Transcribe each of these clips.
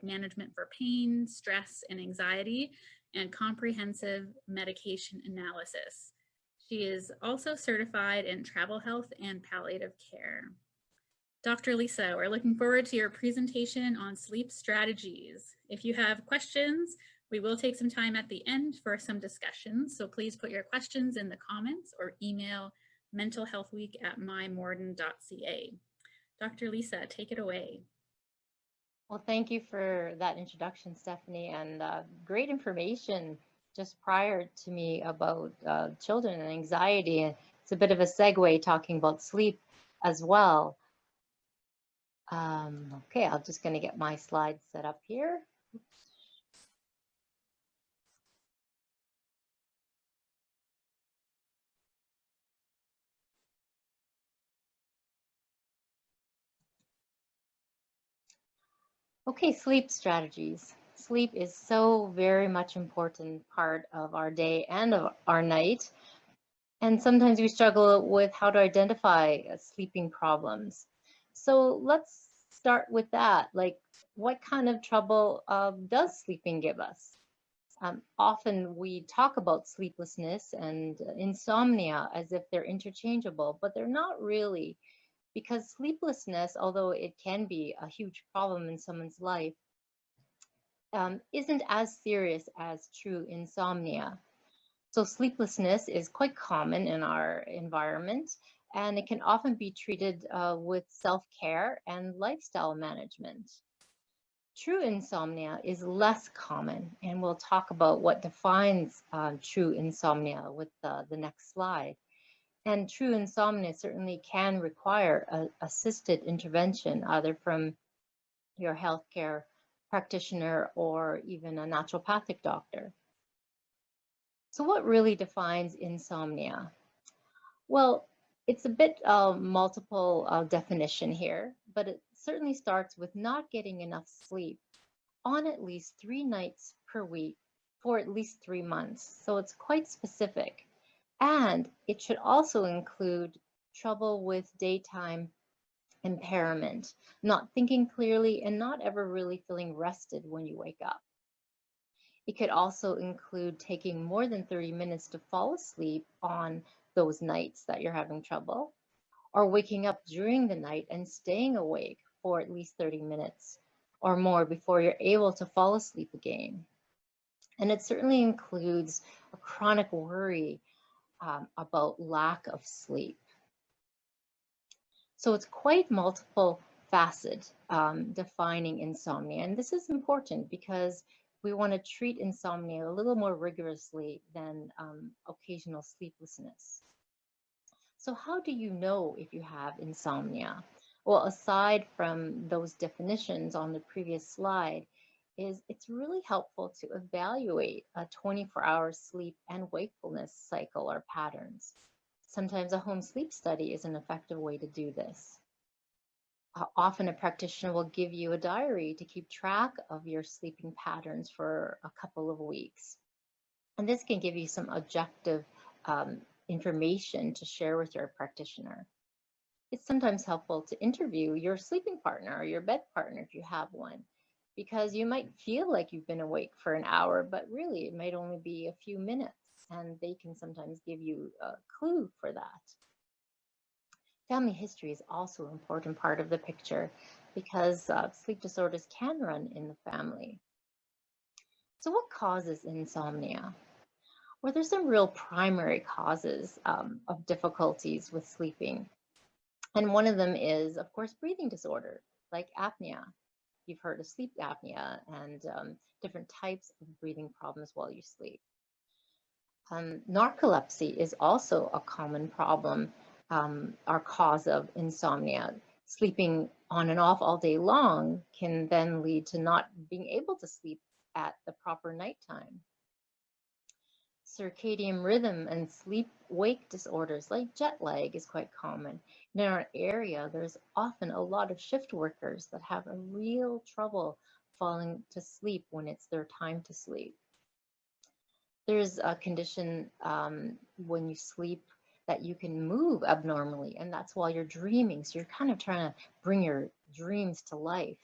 like management for pain, stress, and anxiety, and comprehensive medication analysis. She is also certified in travel health and palliative care. Dr. Lisa, we're looking forward to your presentation on sleep strategies. If you have questions, we will take some time at the end for some discussions, so please put your questions in the comments or email mentalhealthweek@mymorden.ca. Dr. Lisa, take it away. Well, thank you for that introduction, Stephanie, and great information just prior to me about children and anxiety. It's a bit of a segue talking about sleep as well. Okay, I'm just going to get my slides set up here. Okay, sleep strategies. Sleep is so very much important part of our day and of our night. And sometimes we struggle with how to identify sleeping problems. So let's start with that. Like, what kind of trouble does sleeping give us? Often we talk about sleeplessness and insomnia as if they're interchangeable, but they're not really, because sleeplessness, although it can be a huge problem in someone's life, isn't as serious as true insomnia. So sleeplessness is quite common in our environment, and it can often be treated with self-care and lifestyle management. True insomnia is less common, and we'll talk about what defines true insomnia with the next slide. And true insomnia certainly can require assisted intervention, either from your healthcare practitioner or even a naturopathic doctor. So what really defines insomnia? Well, it's a bit multiple definition here, but it certainly starts with not getting enough sleep on at least 3 nights per week for at least 3 months. So it's quite specific. And it should also include trouble with daytime impairment, not thinking clearly, and not ever really feeling rested when you wake up. It could also include taking more than 30 minutes to fall asleep on those nights that you're having trouble, or waking up during the night and staying awake for at least 30 minutes or more before you're able to fall asleep again. And it certainly includes a chronic worry about lack of sleep. So it's quite multiple faceted defining insomnia. And this is important because we want to treat insomnia a little more rigorously than occasional sleeplessness. So how do you know if you have insomnia? Well, aside from those definitions on the previous slide, it's really helpful to evaluate a 24-hour sleep and wakefulness cycle or patterns. Sometimes a home sleep study is an effective way to do this. Often a practitioner will give you a diary to keep track of your sleeping patterns for a couple of weeks. And this can give you some objective information to share with your practitioner. It's sometimes helpful to interview your sleeping partner or your bed partner if you have one, because you might feel like you've been awake for an hour, but really it might only be a few minutes, and they can sometimes give you a clue for that. Family history is also an important part of the picture because sleep disorders can run in the family. So what causes insomnia? Well, there's some real primary causes of difficulties with sleeping. And one of them is, of course, breathing disorder, like apnea. You've heard of sleep apnea and different types of breathing problems while you sleep. Narcolepsy is also a common problem, or cause of insomnia. Sleeping on and off all day long can then lead to not being able to sleep at the proper nighttime. Circadian rhythm and sleep-wake disorders like jet lag is quite common. In our area, there's often a lot of shift workers that have a real trouble falling to sleep when it's their time to sleep. There's a condition when you sleep that you can move abnormally, and that's while you're dreaming. So you're kind of trying to bring your dreams to life.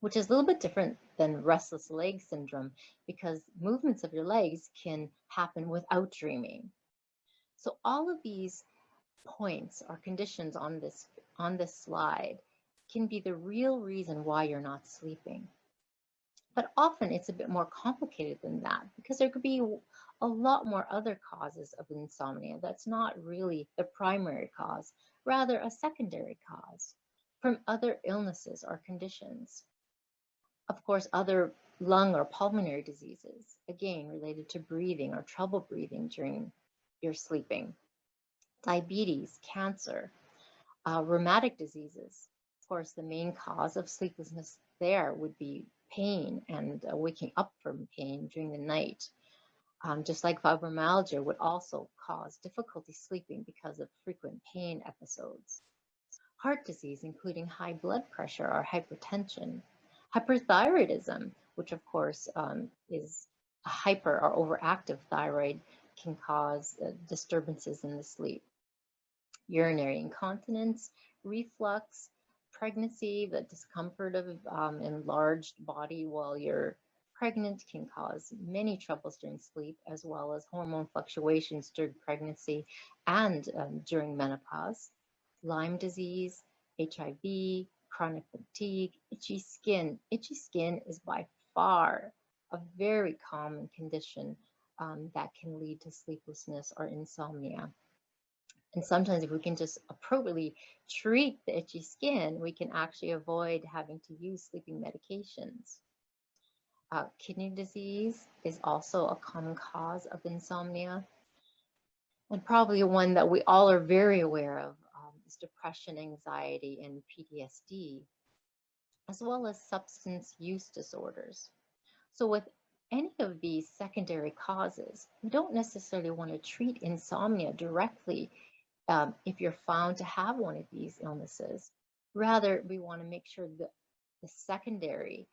which is a little bit different than restless leg syndrome because movements of your legs can happen without dreaming. So all of these points or conditions on this slide can be the real reason why you're not sleeping. But often it's a bit more complicated than that because there could be a lot more other causes of insomnia. That's not really the primary cause, rather a secondary cause from other illnesses or conditions. Of course, other lung or pulmonary diseases, again, related to breathing or trouble breathing during your sleeping. Diabetes, cancer, rheumatic diseases. Of course, the main cause of sleeplessness there would be pain and waking up from pain during the night. Just like fibromyalgia would also cause difficulty sleeping because of frequent pain episodes. Heart disease, including high blood pressure or hypertension. Hyperthyroidism, which of course is a hyper or overactive thyroid, can cause disturbances in the sleep. Urinary incontinence, reflux, pregnancy, the discomfort of enlarged body while you're pregnant can cause many troubles during sleep, as well as hormone fluctuations during pregnancy and during menopause. Lyme disease, HIV, chronic fatigue, itchy skin. Itchy skin is by far a very common condition that can lead to sleeplessness or insomnia. And sometimes if we can just appropriately treat the itchy skin, we can actually avoid having to use sleeping medications. Kidney disease is also a common cause of insomnia. And probably one that we all are very aware of is depression, anxiety, and PTSD, as well as substance use disorders. So with any of these secondary causes, we don't necessarily want to treat insomnia directly if you're found to have one of these illnesses. Rather, we want to make sure that the secondary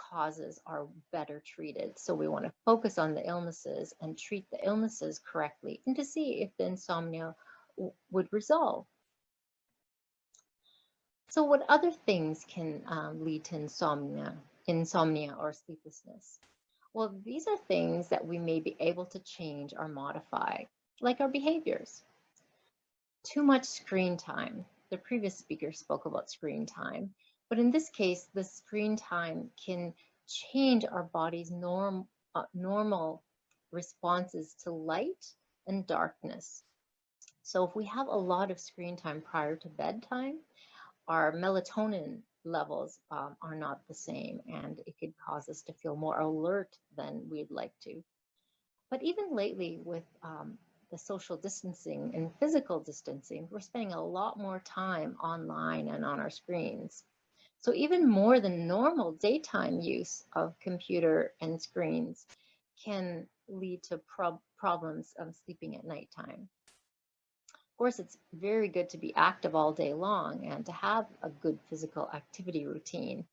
causes are better treated. So we want to focus on the illnesses and treat the illnesses correctly and to see if the insomnia would resolve. So what other things can lead to insomnia or sleeplessness? Well, these are things that we may be able to change or modify, like our behaviors. Too much screen time. The previous speaker spoke about screen time, but in this case, the screen time can change our body's normal responses to light and darkness. So if we have a lot of screen time prior to bedtime, our melatonin levels are not the same, and it could cause us to feel more alert than we'd like to. But even lately with the social distancing and physical distancing, we're spending a lot more time online and on our screens. So even more than normal daytime use of computer and screens can lead to problems of sleeping at nighttime. Of course, it's very good to be active all day long and to have a good physical activity routine.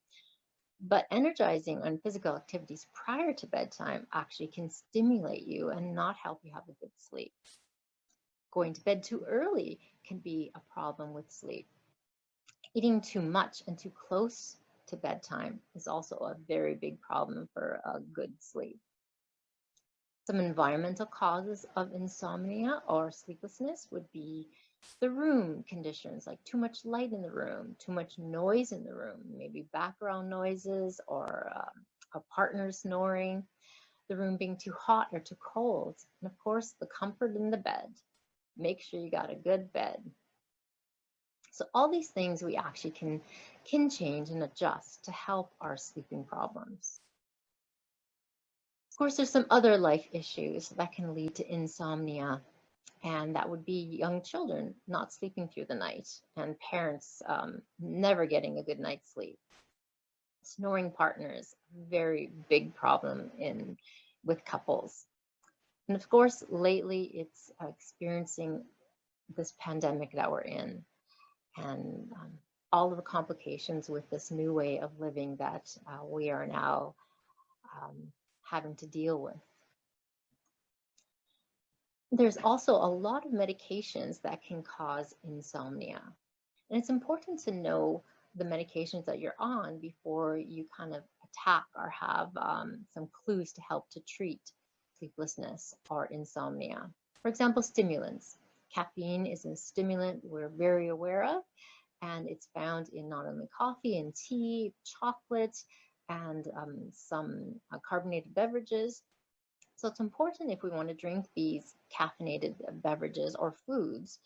But energizing on physical activities prior to bedtime actually can stimulate you and not help you have a good sleep. Going to bed too early can be a problem with sleep. Eating too much and too close to bedtime is also a very big problem for a good sleep. Some environmental causes of insomnia or sleeplessness would be the room conditions, like too much light in the room, too much noise in the room, maybe background noises or a partner snoring, the room being too hot or too cold, and of course the comfort in the bed. Make sure you got a good bed. So all these things we actually can change and adjust to help our sleeping problems. Of course, there's some other life issues that can lead to insomnia, and that would be young children not sleeping through the night and parents never getting a good night's sleep. Snoring partners, very big problem with couples. And of course, lately it's experiencing this pandemic that we're in and all of the complications with this new way of living that we are now having to deal with. There's also a lot of medications that can cause insomnia. And it's important to know the medications that you're on before you kind of attack or have some clues to help to treat sleeplessness or insomnia. For example, stimulants. Caffeine is a stimulant we're very aware of, and it's found in not only coffee and tea, chocolate, and some carbonated beverages. So it's important if we want to drink these caffeinated beverages or foods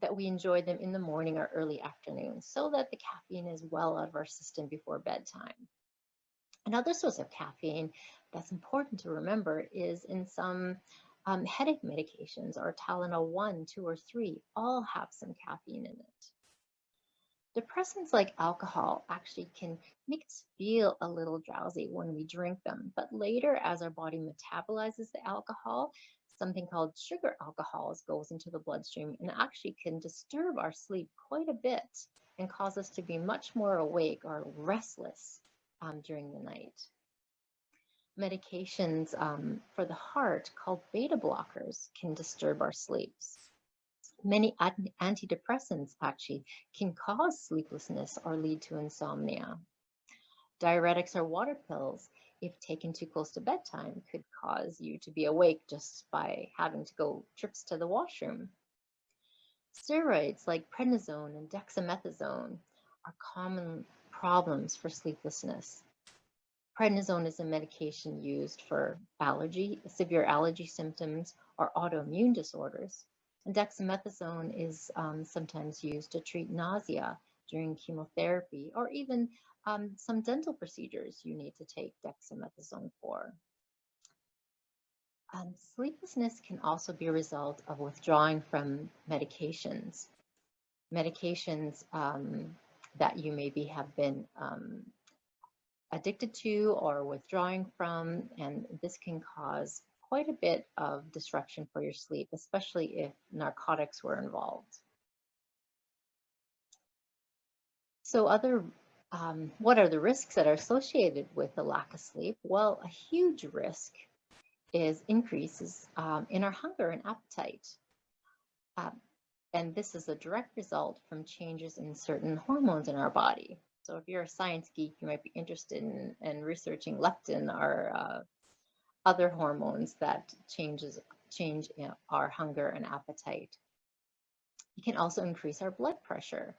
that we enjoy them in the morning or early afternoon so that the caffeine is well out of our system before bedtime. Another source of caffeine that's important to remember is in some headache medications, or Tylenol 1, 2, or 3, all have some caffeine in it. Depressants like alcohol actually can make us feel a little drowsy when we drink them, but later as our body metabolizes the alcohol, something called sugar alcohols goes into the bloodstream and actually can disturb our sleep quite a bit and cause us to be much more awake or restless during the night. Medications for the heart called beta blockers can disturb our sleeps. Many antidepressants actually can cause sleeplessness or lead to insomnia. Diuretics or water pills, if taken too close to bedtime, could cause you to be awake just by having to go trips to the washroom. Steroids like prednisone and dexamethasone are common problems for sleeplessness. Prednisone is a medication used for severe allergy symptoms or autoimmune disorders. And dexamethasone is sometimes used to treat nausea during chemotherapy or even some dental procedures you need to take dexamethasone for. Sleeplessness can also be a result of withdrawing from medications. Medications that you maybe have been addicted to or withdrawing from, and this can cause quite a bit of disruption for your sleep, especially if narcotics were involved. So what are the risks that are associated with the lack of sleep? Well, a huge risk is increases in our hunger and appetite. And this is a direct result from changes in certain hormones in our body. So if you're a science geek, you might be interested in researching leptin or other hormones that change our hunger and appetite. It can also increase our blood pressure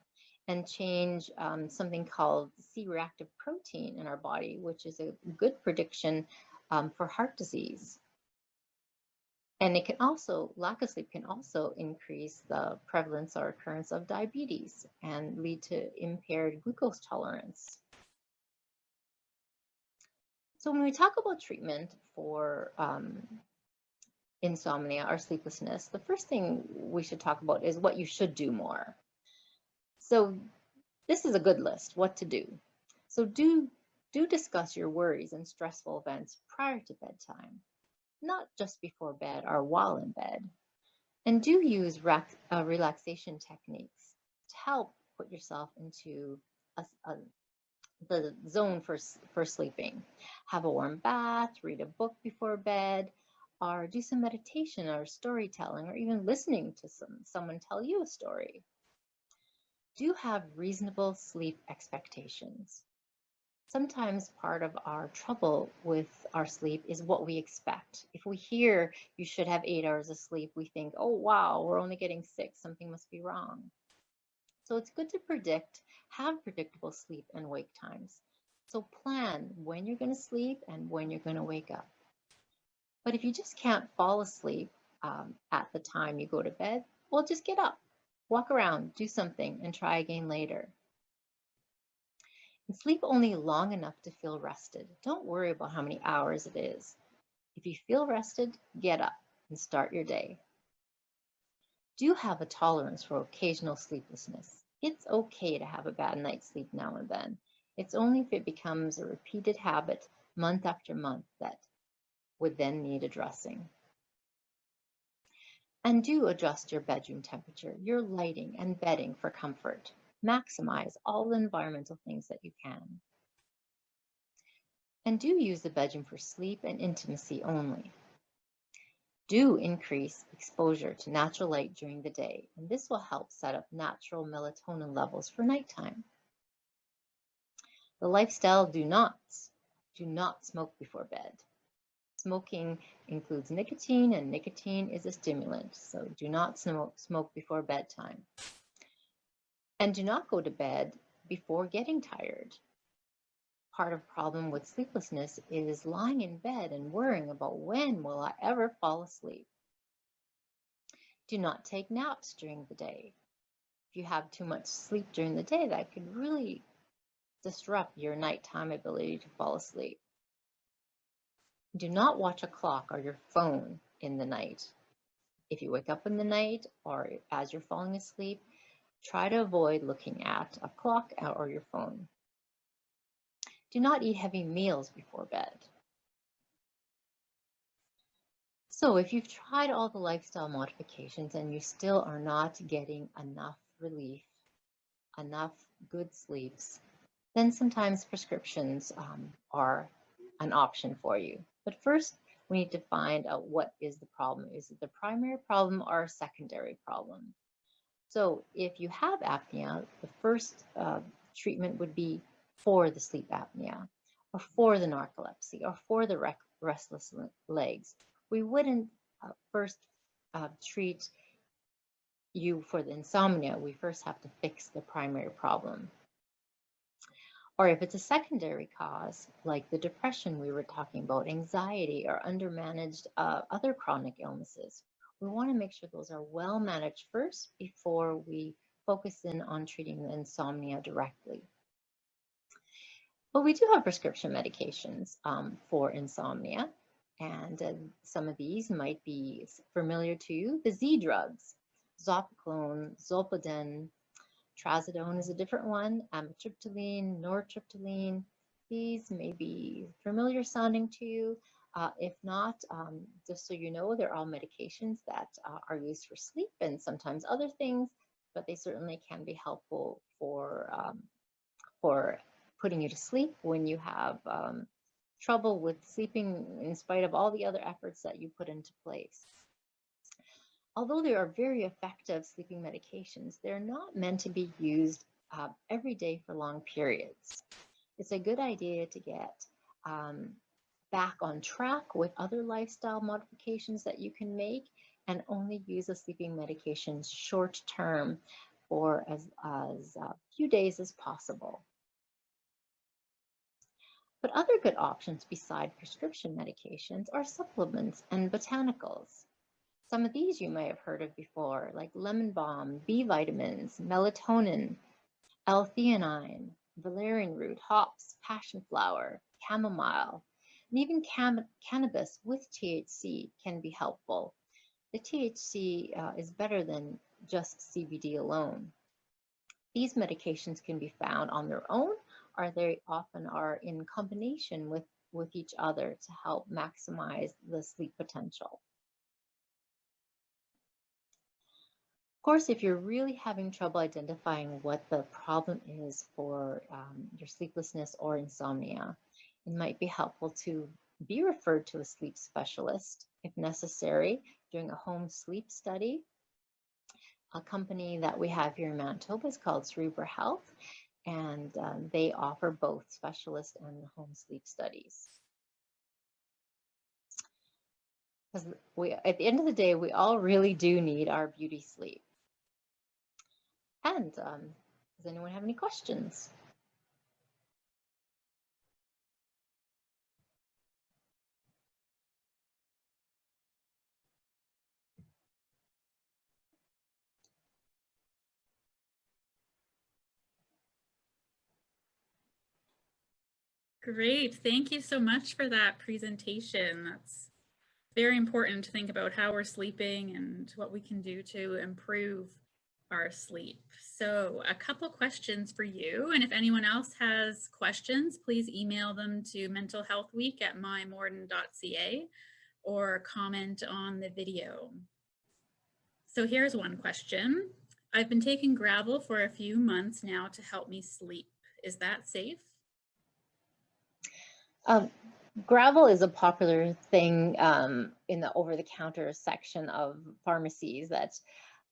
and change something called C-reactive protein in our body, which is a good prediction for heart disease. And it can also, lack of sleep can also increase the prevalence or occurrence of diabetes and lead to impaired glucose tolerance. So when we talk about treatment for insomnia or sleeplessness, the first thing we should talk about is what you should do more. So this is a good list, what to do. So do discuss your worries and stressful events prior to bedtime, not just before bed or while in bed. And do use relaxation techniques to help put yourself into the zone for sleeping. Have a warm bath, read a book before bed, or do some meditation or storytelling, or even listening to someone tell you a story. Do have reasonable sleep expectations. Sometimes part of our trouble with our sleep is what we expect. If we hear you should have 8 hours of sleep, we think, oh, wow, we're only getting 6, something must be wrong. So it's good to have predictable sleep and wake times. So plan when you're going to sleep and when you're going to wake up. But if you just can't fall asleep at the time you go to bed, well, just get up, walk around, do something, and try again later. And sleep only long enough to feel rested. Don't worry about how many hours it is. If you feel rested, get up and start your day. Do have a tolerance for occasional sleeplessness. It's okay to have a bad night's sleep now and then. It's only if it becomes a repeated habit month after month that would then need addressing. And do adjust your bedroom temperature, your lighting and bedding for comfort. Maximize all the environmental things that you can. And do use the bedroom for sleep and intimacy only. Do increase exposure to natural light during the day, and this will help set up natural melatonin levels for nighttime. The lifestyle: do not smoke before bed. Smoking includes nicotine, and nicotine is a stimulant, so do not smoke before bedtime. And do not go to bed before getting tired. Part of the problem with sleeplessness is lying in bed and worrying about when will I ever fall asleep. Do not take naps during the day. If you have too much sleep during the day, that could really disrupt your nighttime ability to fall asleep. Do not watch a clock or your phone in the night. If you wake up in the night or as you're falling asleep, try to avoid looking at a clock or your phone. Do not eat heavy meals before bed. So if you've tried all the lifestyle modifications and you still are not getting enough relief, enough good sleeps, then sometimes prescriptions are an option for you. But first, we need to find out what is the problem. Is it the primary problem or a secondary problem? So if you have apnea, the first treatment would be for the sleep apnea, or for the narcolepsy, or for the restless legs. We wouldn't first treat you for the insomnia. We first have to fix the primary problem. Or if it's a secondary cause, like the depression we were talking about, anxiety, or undermanaged other chronic illnesses, we want to make sure those are well managed first before we focus in on treating the insomnia directly. But we do have prescription medications for insomnia, and some of these might be familiar to you. The Z drugs, zopiclone, zolpidem, trazodone is a different one, amitriptyline, nortriptyline. These may be familiar sounding to you. If not, just so you know, they're all medications that are used for sleep and sometimes other things, but they certainly can be helpful for putting you to sleep when you have trouble with sleeping in spite of all the other efforts that you put into place. Although they are very effective sleeping medications, they're not meant to be used every day for long periods. It's a good idea to get back on track with other lifestyle modifications that you can make and only use the sleeping medications short term for as few days as possible. But other good options beside prescription medications are supplements and botanicals. Some of these you may have heard of before, like lemon balm, B vitamins, melatonin, L-theanine, valerian root, hops, passion flower, chamomile, and even cannabis with THC can be helpful. The THC is better than just CBD alone. These medications can be found on their own, or they often are in combination with each other to help maximize the sleep potential. Of course, if you're really having trouble identifying what the problem is for your sleeplessness or insomnia, it might be helpful to be referred to a sleep specialist if necessary during a home sleep study. A company that we have here in Manitoba is called Cerebral Health, and they offer both specialist and home sleep studies. Because at the end of the day, we all really do need our beauty sleep. And does anyone have any questions? Great. Thank you so much for that presentation. That's very important to think about how we're sleeping and what we can do to improve our sleep. So a couple questions for you. And if anyone else has questions, please email them to mentalhealthweek@mymorden.ca or comment on the video. So here's one question. I've been taking gravel for a few months now to help me sleep. Is that safe? Gravel is a popular thing in the over-the-counter section of pharmacies that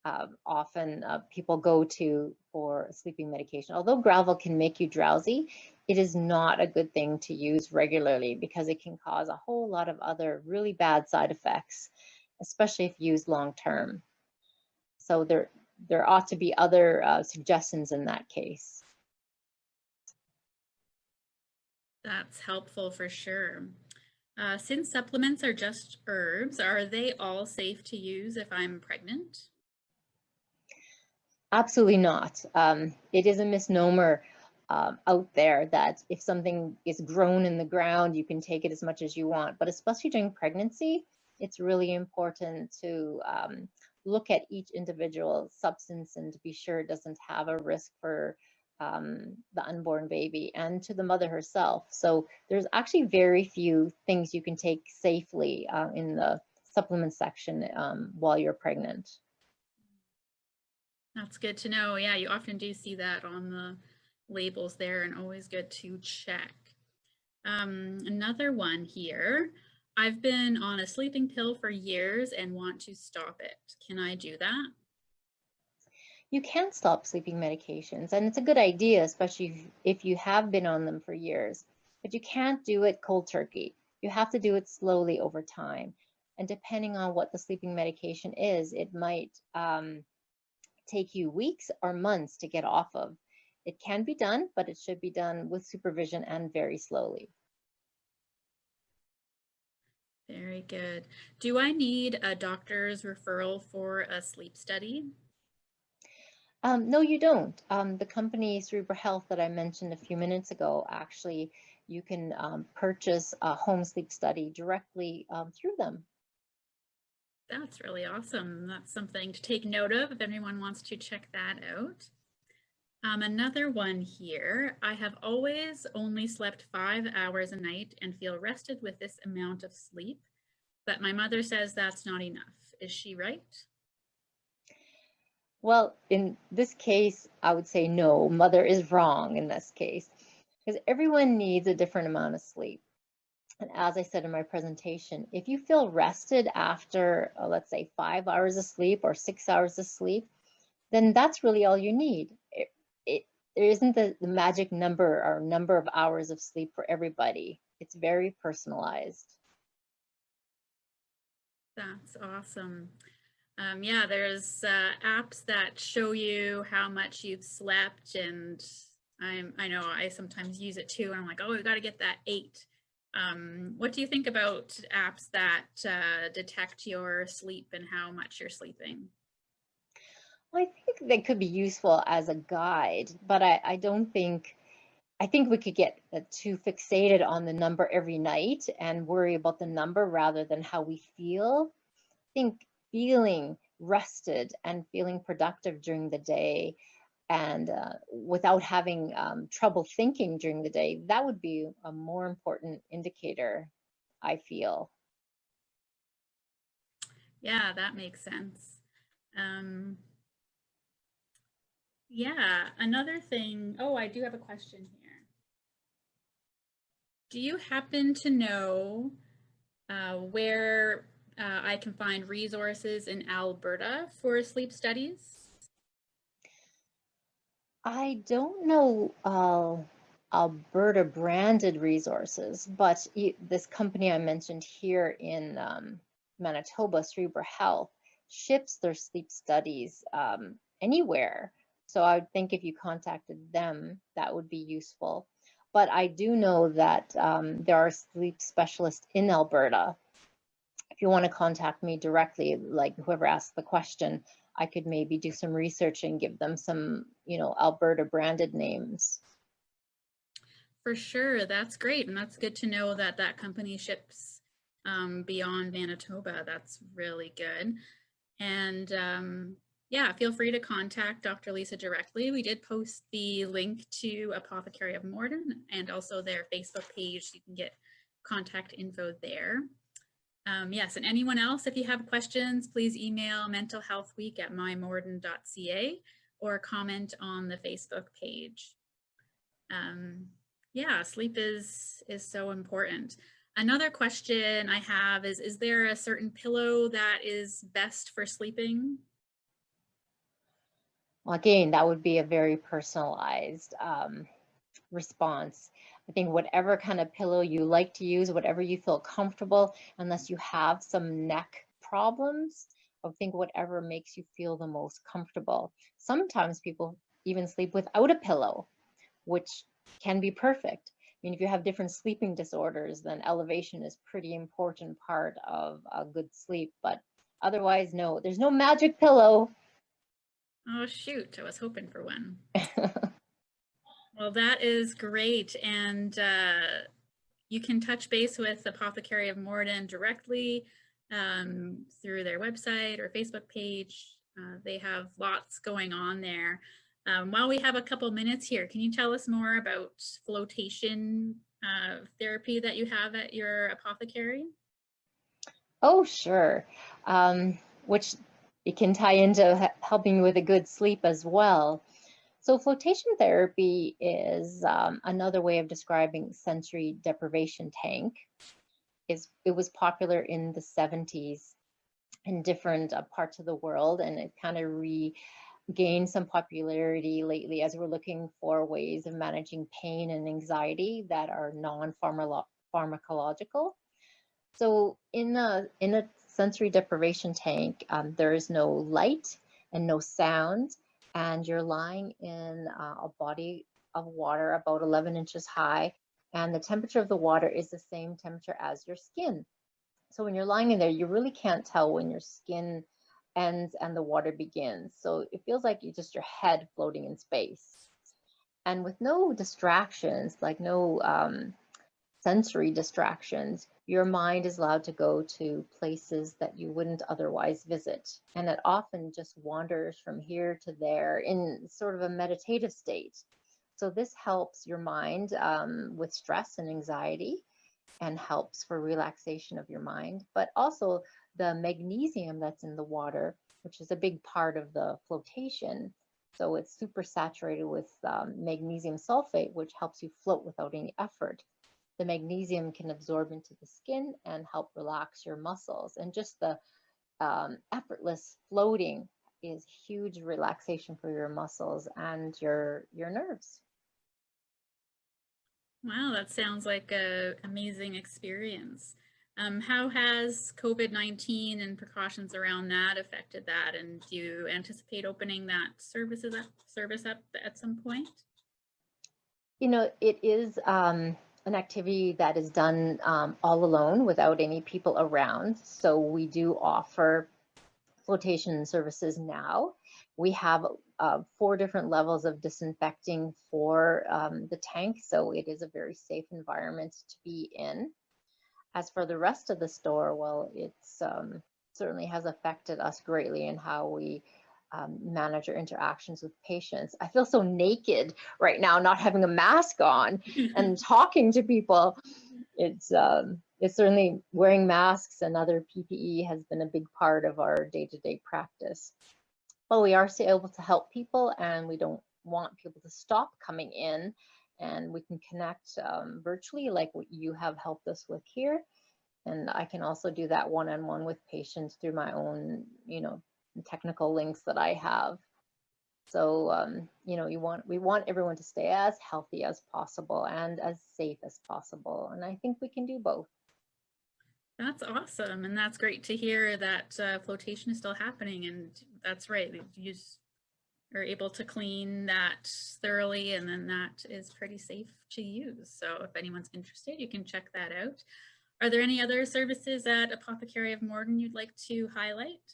often people go to for sleeping medication. Although gravel can make you drowsy, it is not a good thing to use regularly because it can cause a whole lot of other really bad side effects, especially if used long term. So there ought to be other suggestions in that case. That's helpful for sure. Since supplements are just herbs, are they all safe to use if I'm pregnant? Absolutely not. It is a misnomer out there that if something is grown in the ground, you can take it as much as you want. But especially during pregnancy, it's really important to look at each individual substance and to be sure it doesn't have a risk for the unborn baby and to the mother herself. So there's actually very few things you can take safely in the supplement section while you're pregnant. That's good to know. Yeah, you often do see that on the labels there, and always good to check. Another one here. I've been on a sleeping pill for years and want to stop it. Can I do that? You can stop sleeping medications, and it's a good idea, especially if you have been on them for years. But you can't do it cold turkey. You have to do it slowly over time. And depending on what the sleeping medication is, it might take you weeks or months to get off of. It can be done, but it should be done with supervision and very slowly. Very good. Do I need a doctor's referral for a sleep study? No, you don't. The company Cerebral Health that I mentioned a few minutes ago, actually, you can purchase a home sleep study directly through them. That's really awesome. That's something to take note of if anyone wants to check that out. Another one here. I have always only slept 5 hours a night and feel rested with this amount of sleep, but my mother says that's not enough. Is she right? Well, in this case, I would say no, mother is wrong in this case, because everyone needs a different amount of sleep. And as I said in my presentation, if you feel rested after, let's say, 5 hours of sleep or 6 hours of sleep, then that's really all you need. There isn't the magic number or number of hours of sleep for everybody. It's very personalized. That's awesome. Yeah, there's apps that show you how much you've slept, and I know I sometimes use it too, and I'm like, oh, we got to get that 8. What do you think about apps that detect your sleep and how much you're sleeping? I think they could be useful as a guide, but I don't think, I think we could get too fixated on the number every night and worry about the number rather than how we feel. I think feeling rested and feeling productive during the day and without having trouble thinking during the day, that would be a more important indicator, I feel. Yeah, that makes sense. Yeah, another thing. Oh, I do have a question here. Do you happen to know where I can find resources in Alberta for sleep studies? I don't know Alberta branded resources, but this company I mentioned here in Manitoba, Cerebral Health, ships their sleep studies anywhere. So I would think if you contacted them, that would be useful. But I do know that there are sleep specialists in Alberta. If you want to contact me directly, like whoever asked the question, I could maybe do some research and give them some, Alberta branded names. For sure, that's great. And that's good to know that that company ships beyond Manitoba. That's really good. And yeah, feel free to contact Dr. Lisa directly. We did post the link to Apothecary of Morden and also their Facebook page. So you can get contact info there. Yes, and anyone else, if you have questions, please email mentalhealthweek@mymorden.ca or comment on the Facebook page. Yeah, sleep is so important. Another question I have is there a certain pillow that is best for sleeping? Again, that would be a very personalized response. I think whatever kind of pillow you like to use, whatever you feel comfortable, unless you have some neck problems, I think whatever makes you feel the most comfortable. Sometimes people even sleep without a pillow, which can be perfect. I mean, if you have different sleeping disorders, then elevation is pretty important part of a good sleep. But otherwise, no, there's no magic pillow. Oh, shoot. I was hoping for one. Well, that is great. And you can touch base with Apothecary of Morden directly through their website or Facebook page. They have lots going on there. While we have a couple minutes here, can you tell us more about flotation therapy that you have at your apothecary? Oh, sure. Which it can tie into helping with a good sleep as well. So flotation therapy is another way of describing sensory deprivation tank. It was popular in the 70s in different parts of the world, and it kind of regained some popularity lately as we're looking for ways of managing pain and anxiety that are non-pharmacological. So in a sensory deprivation tank, there is no light and no sound, and you're lying in a body of water about 11 inches high, and the temperature of the water is the same temperature as your skin. So when you're lying in there, you really can't tell when your skin ends and the water begins. So it feels like you just your head floating in space. And with no distractions, like no sensory distractions, your mind is allowed to go to places that you wouldn't otherwise visit. And it often just wanders from here to there in sort of a meditative state. So this helps your mind with stress and anxiety and helps for relaxation of your mind, but also the magnesium that's in the water, which is a big part of the flotation. So it's super saturated with magnesium sulfate, which helps you float without any effort. The magnesium can absorb into the skin and help relax your muscles. And just the effortless floating is huge relaxation for your muscles and your nerves. Wow, that sounds like an amazing experience. How has COVID-19 and precautions around that affected that? And do you anticipate opening that service up at some point? You know, it is an activity that is done all alone without any people around. So we do offer flotation services now. We have 4 different levels of disinfecting for the tank, so it is a very safe environment to be in. As for the rest of the store, well, it's certainly has affected us greatly in how we manage our interactions with patients. I feel so naked right now, not having a mask on and talking to people. It's certainly wearing masks and other PPE has been a big part of our day-to-day practice. But we are still able to help people, and we don't want people to stop coming in, and we can connect virtually like what you have helped us with here. And I can also do that one-on-one with patients through my own, technical links that I have. So, we want everyone to stay as healthy as possible and as safe as possible. And I think we can do both. That's awesome. And that's great to hear that flotation is still happening. And that's right. You are able to clean that thoroughly, and then that is pretty safe to use. So if anyone's interested, you can check that out. Are there any other services at Apothecary of Morden you'd like to highlight?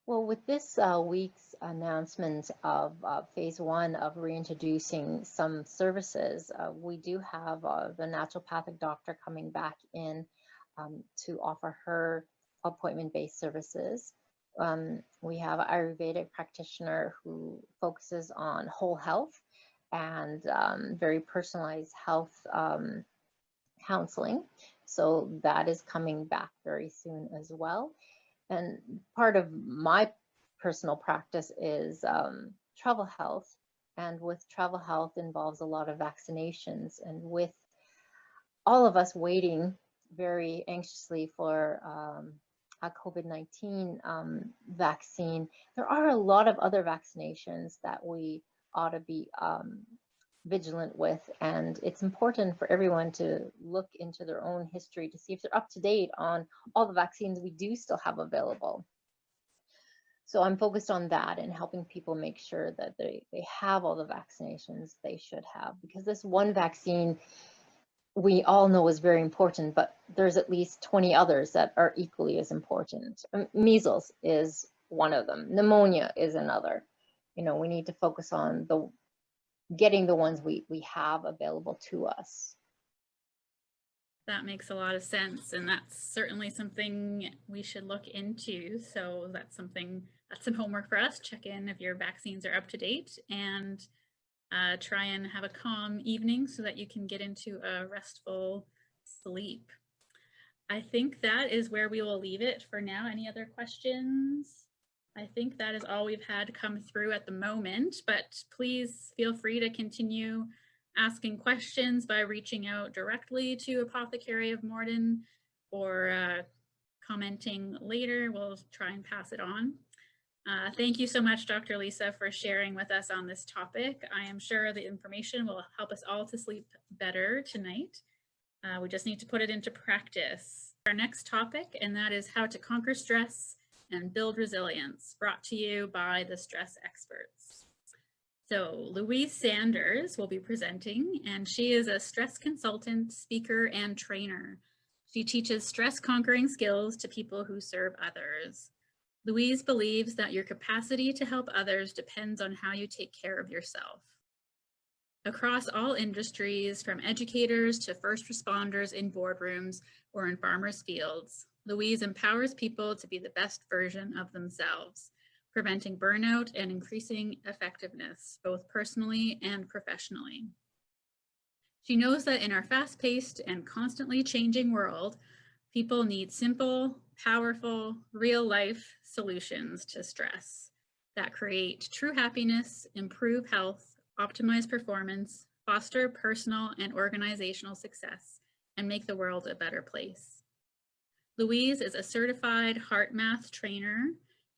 Well, with this week's announcement of phase 1 of reintroducing some services, we do have the naturopathic doctor coming back in to offer her appointment-based services. We have an Ayurvedic practitioner who focuses on whole health and very personalized health counseling. So that is coming back very soon as well. And part of my personal practice is travel health. And with travel health involves a lot of vaccinations. And with all of us waiting very anxiously for COVID-19 vaccine, there are a lot of other vaccinations that we ought to be vigilant with. And it's important for everyone to look into their own history to see if they're up to date on all the vaccines we do still have available. So I'm focused on that and helping people make sure that they have all the vaccinations they should have, because this one vaccine we all know is very important, but there's at least 20 others that are equally as important. Measles is one of them. Pneumonia is another. You know, we need to focus on getting the ones we have available to us. That makes a lot of sense, and that's certainly something we should look into. So that's some homework for us. Check in if your vaccines are up to date, and try and have a calm evening so that you can get into a restful sleep. I think that is where we will leave it for now. Any other questions? I think that is all we've had come through at the moment, but please feel free to continue asking questions by reaching out directly to Apothecary of Morden, or commenting later. We'll try and pass it on. Thank you so much, Dr. Lisa, for sharing with us on this topic. I am sure the information will help us all to sleep better tonight. We just need to put it into practice. Our next topic, and that is how to conquer stress and build resilience, brought to you by the stress experts. So Louise Sanders will be presenting, and she is a stress consultant, speaker, and trainer. She teaches stress conquering skills to people who serve others. Louise believes that your capacity to help others depends on how you take care of yourself. Across all industries, from educators to first responders in boardrooms or in farmers' fields, Louise empowers people to be the best version of themselves, preventing burnout and increasing effectiveness, both personally and professionally. She knows that in our fast-paced and constantly changing world, people need simple, powerful, real-life solutions to stress that create true happiness, improve health, optimize performance, foster personal and organizational success, and make the world a better place. Louise is a certified heart math trainer.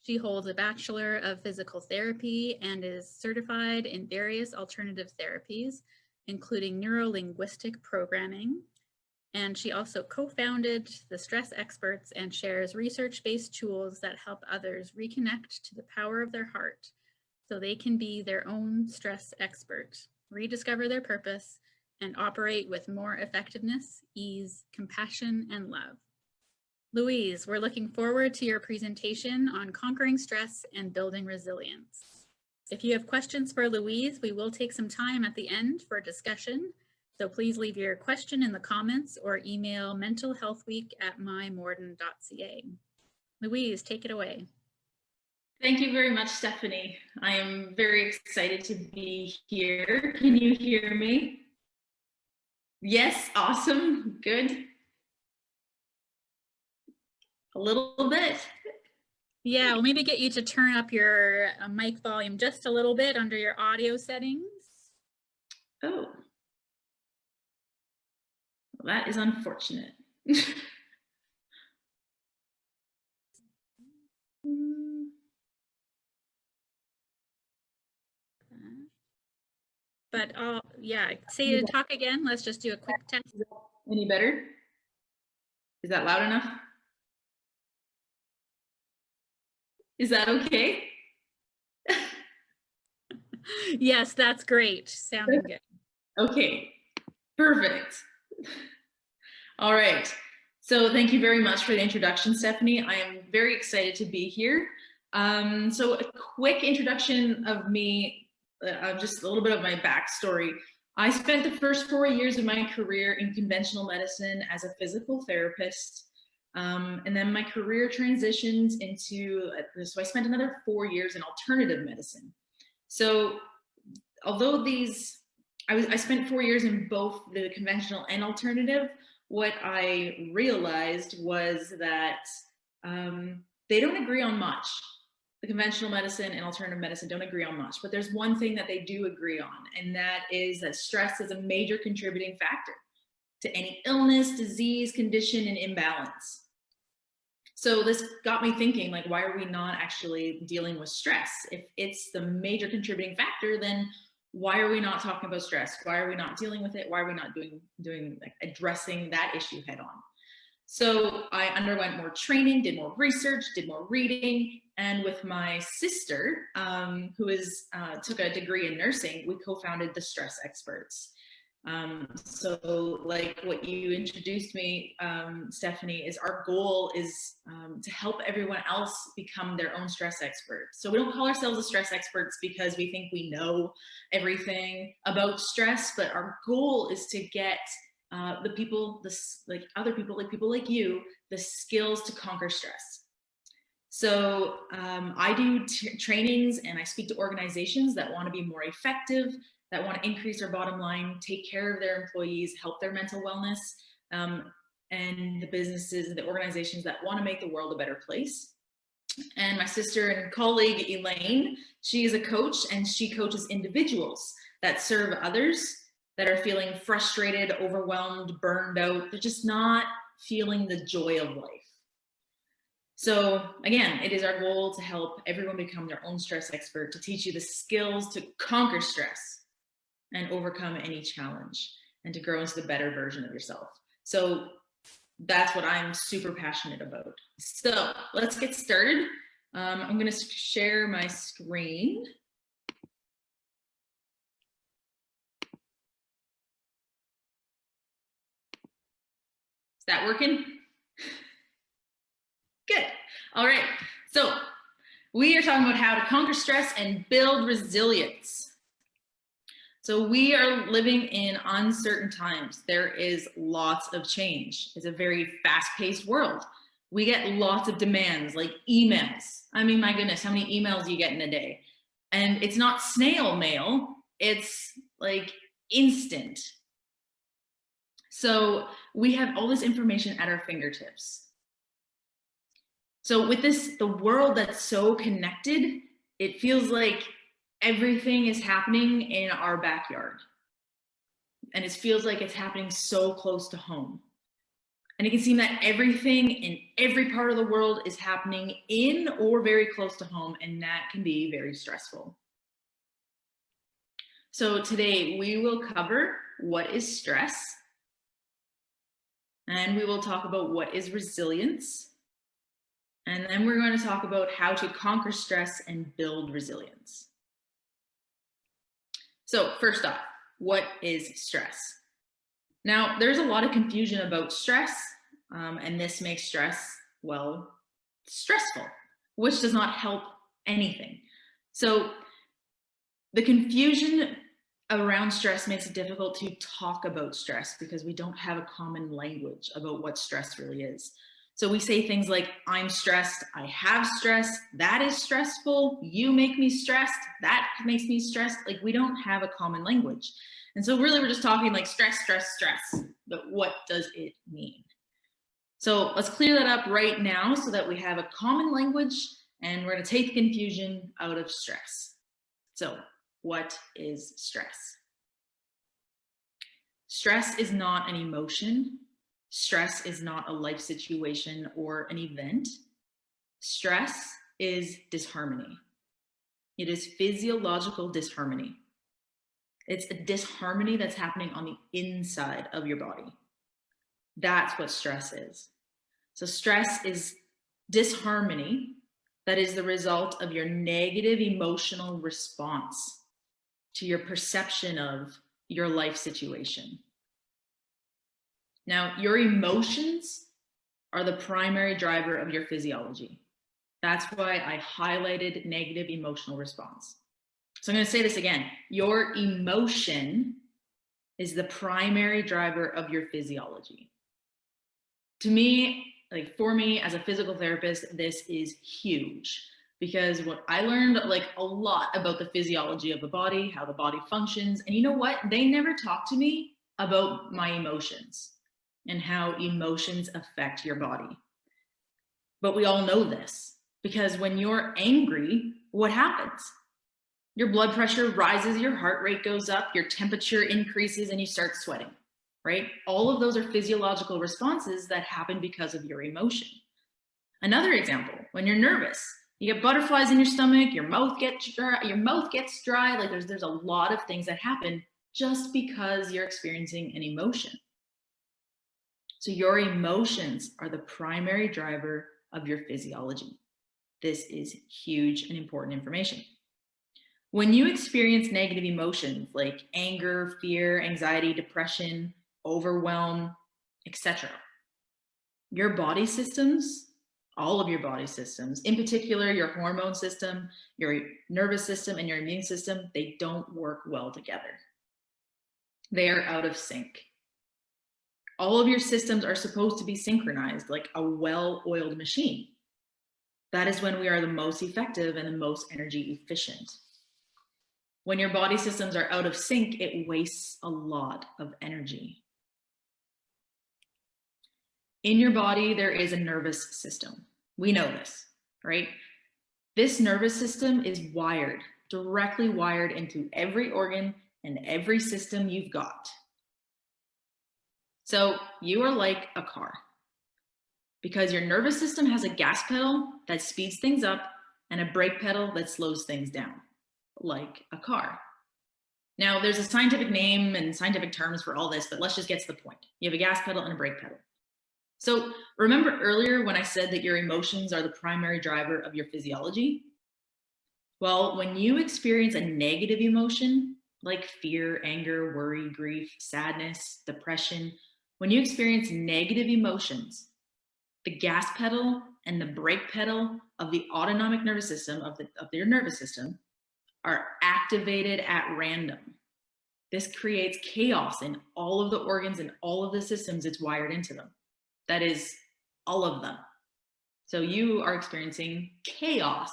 She holds a Bachelor of Physical Therapy and is certified in various alternative therapies, including neuro-linguistic programming. And she also co-founded the Stress Experts and shares research-based tools that help others reconnect to the power of their heart so they can be their own stress expert, rediscover their purpose, and operate with more effectiveness, ease, compassion, and love. Louise, we're looking forward to your presentation on conquering stress and building resilience. If you have questions for Louise, we will take some time at the end for a discussion. So please leave your question in the comments or email mentalhealthweek@mymorden.ca. Louise, take it away. Thank you very much, Stephanie. I am very excited to be here. Can you hear me? Yes, awesome, good. A little bit. Yeah, we'll maybe get you to turn up your mic volume just a little bit under your audio settings. Oh, well, that is unfortunate. But yeah, say to talk again. Let's just do a quick test. Any better? Is that loud enough? Is that okay? Yes, that's great. Sounding good. Okay, perfect. All right. So thank you very much for the introduction, Stephanie. I am very excited to be here. So a quick introduction of me, just a little bit of my backstory. I spent the first 4 years of my career in conventional medicine as a physical therapist. And then my career transitions into, so I spent another 4 years in alternative medicine. So although I spent 4 years in both the conventional and alternative, what I realized was that they don't agree on much. The conventional medicine and alternative medicine don't agree on much, but there's one thing that they do agree on, and that is that stress is a major contributing factor to any illness, disease, condition, and imbalance. So this got me thinking, like, why are we not actually dealing with stress? If it's the major contributing factor, then why are we not talking about stress? Why are we not dealing with it? Why are we not doing like addressing that issue head on? So I underwent more training, did more research, did more reading, and with my sister, who took a degree in nursing, we co-founded the Stress Experts. So like what you introduced me, Stephanie, is our goal is to help everyone else become their own stress expert. So we don't call ourselves the stress experts because we think we know everything about stress, but our goal is to get the people, other people, like people like you, the skills to conquer stress. So I do trainings and I speak to organizations that want to be more effective, that want to increase their bottom line, take care of their employees, help their mental wellness, and the businesses, the organizations that want to make the world a better place. And my sister and colleague, Elaine, she is a coach and she coaches individuals that serve others that are feeling frustrated, overwhelmed, burned out. They're just not feeling the joy of life. So again, it is our goal to help everyone become their own stress expert, to teach you the skills to conquer stress and overcome any challenge and to grow into the better version of yourself. So that's what I'm super passionate about. So let's get started. I'm going to share my screen. Is that working? Good. All right. So we are talking about how to conquer stress and build resilience. So we are living in uncertain times. There is lots of change. It's a very fast-paced world. We get lots of demands like emails. I mean, my goodness, how many emails do you get in a day? And it's not snail mail, it's like instant. So we have all this information at our fingertips. So with this, the world that's so connected, it feels like everything is happening in our backyard. And it feels like it's happening so close to home. And it can seem that everything in every part of the world is happening in or very close to home, and that can be very stressful. So today we will cover what is stress, and we will talk about what is resilience. And then we're going to talk about how to conquer stress and build resilience. So first off, what is stress? Now, there's a lot of confusion about stress, and this makes stress, well, stressful, which does not help anything. So the confusion around stress makes it difficult to talk about stress because we don't have a common language about what stress really is. So we say things like, I'm stressed, I have stress, that is stressful, you make me stressed, that makes me stressed. Like, we don't have a common language. And so really we're just talking like stress, stress, stress, but what does it mean? So let's clear that up right now so that we have a common language, and we're gonna take the confusion out of stress. So what is stress? Stress is not an emotion. Stress is not a life situation or an event. Stress is disharmony. It is physiological disharmony. It's a disharmony that's happening on the inside of your body. That's what stress is. So stress is disharmony that is the result of your negative emotional response to your perception of your life situation. Now, your emotions are the primary driver of your physiology. That's why I highlighted negative emotional response. So I'm going to say this again. Your emotion is the primary driver of your physiology. To me, like for me as a physical therapist, this is huge because what I learned like a lot about the physiology of the body, how the body functions. And you know what? They never talk to me about my emotions and how emotions affect your body. But we all know this because when you're angry, what happens? Your blood pressure rises, your heart rate goes up, your temperature increases, and you start sweating, right? All of those are physiological responses that happen because of your emotion. Another example, when you're nervous, you get butterflies in your stomach, your mouth gets dry, like there's a lot of things that happen just because you're experiencing an emotion. So your emotions are the primary driver of your physiology. This is huge and important information. When you experience negative emotions like anger, fear, anxiety, depression, overwhelm, etc., your body systems, all of your body systems, in particular your hormone system, your nervous system, and your immune system, they don't work well together. They are out of sync. All of your systems are supposed to be synchronized like a well-oiled machine. That is when we are the most effective and the most energy efficient. When your body systems are out of sync, it wastes a lot of energy. In your body, there is a nervous system. We know this, right? This nervous system is wired, directly wired into every organ and every system you've got. So you are like a car, because your nervous system has a gas pedal that speeds things up and a brake pedal that slows things down, like a car. Now, there's a scientific name and scientific terms for all this, but let's just get to the point. You have a gas pedal and a brake pedal. So remember earlier when I said that your emotions are the primary driver of your physiology? Well, when you experience a negative emotion, like fear, anger, worry, grief, sadness, depression, when you experience negative emotions, the gas pedal and the brake pedal of the autonomic nervous system, of your nervous system, are activated at random. This creates chaos in all of the organs and all of the systems it's wired into them. That is, all of them. So you are experiencing chaos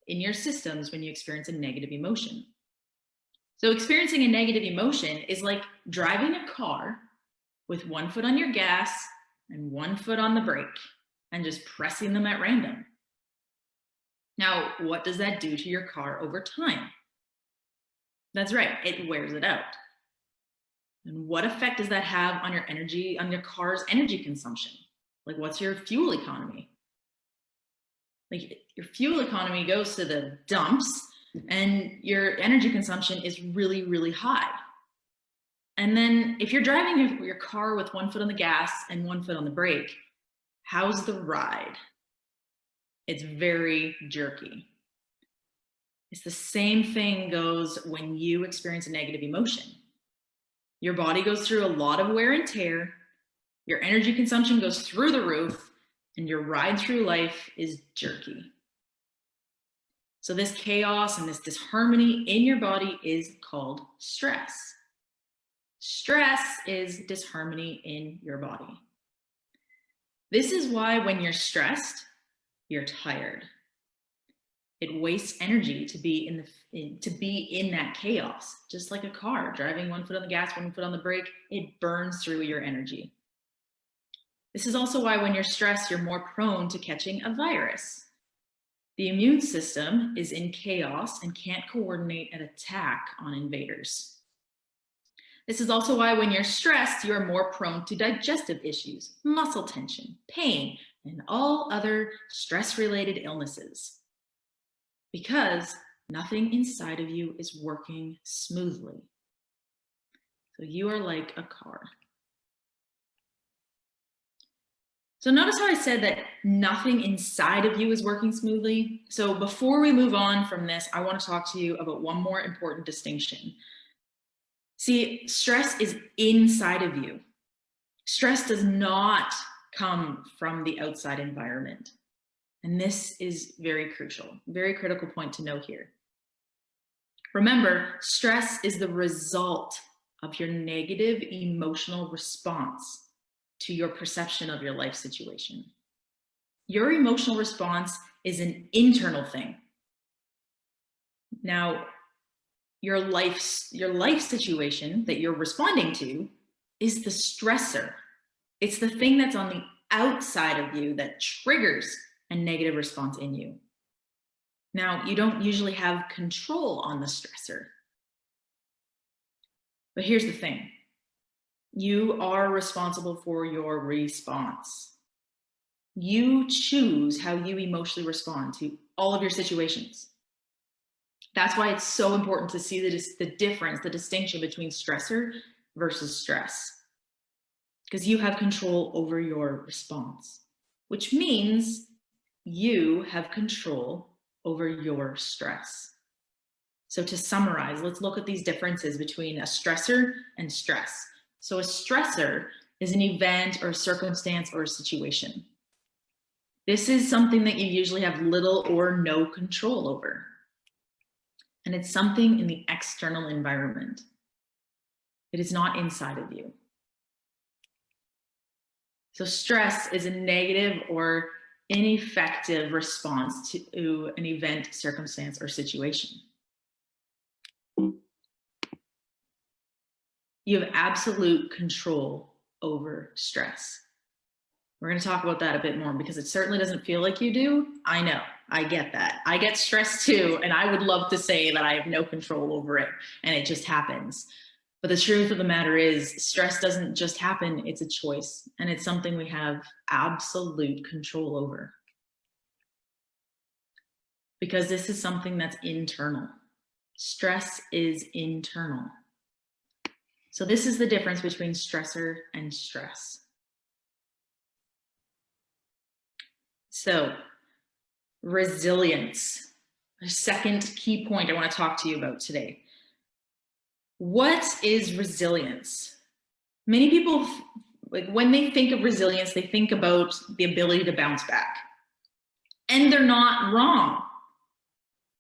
in your systems when you experience a negative emotion. So experiencing a negative emotion is like driving a car with one foot on your gas and one foot on the brake and just pressing them at random. Now, what does that do to your car over time? That's right, it wears it out. And what effect does that have on your energy, on your car's energy consumption? Like, what's your fuel economy? Like, your fuel economy goes to the dumps and your energy consumption is really, really high. And then if you're driving your car with one foot on the gas and one foot on the brake, how's the ride? It's very jerky. It's the same thing goes when you experience a negative emotion. Your body goes through a lot of wear and tear, your energy consumption goes through the roof, and your ride through life is jerky. So this chaos and this disharmony in your body is called stress. Stress is disharmony in your body. This is why when you're stressed, you're tired. It wastes energy to be in that chaos. Just like a car, driving one foot on the gas, one foot on the brake, it burns through your energy. This is also why when you're stressed, you're more prone to catching a virus. The immune system is in chaos and can't coordinate an attack on invaders. This is also why when you're stressed, you're more prone to digestive issues, muscle tension, pain, and all other stress-related illnesses. Because nothing inside of you is working smoothly. So you are like a car. So notice how I said that nothing inside of you is working smoothly. So before we move on from this, I want to talk to you about one more important distinction. See, stress is inside of you. Stress does not come from the outside environment. And this is very crucial, very critical point to know here. Remember, stress is the result of your negative emotional response to your perception of your life situation. Your emotional response is an internal thing. Now, your life situation that you're responding to is the stressor. It's the thing that's on the outside of you that triggers a negative response in you. Now, you don't usually have control on the stressor. But here's the thing. You are responsible for your response. You choose how you emotionally respond to all of your situations. That's why it's so important to see the difference, the distinction between stressor versus stress. Because you have control over your response, which means you have control over your stress. So to summarize, let's look at these differences between a stressor and stress. So a stressor is an event or a circumstance or a situation. This is something that you usually have little or no control over. And it's something in the external environment. It is not inside of you. So stress is a negative or ineffective response to an event, circumstance, or situation. You have absolute control over stress. We're going to talk about that a bit more because it certainly doesn't feel like you do. I know, I get that. I get stressed too, and I would love to say that I have no control over it and it just happens. But the truth of the matter is, stress doesn't just happen, it's a choice, and it's something we have absolute control over. Because this is something that's internal. Stress is internal. So this is the difference between stressor and stress. So, resilience, the second key point I want to talk to you about today. What is resilience? Many people, like when they think of resilience, they think about the ability to bounce back. And they're not wrong.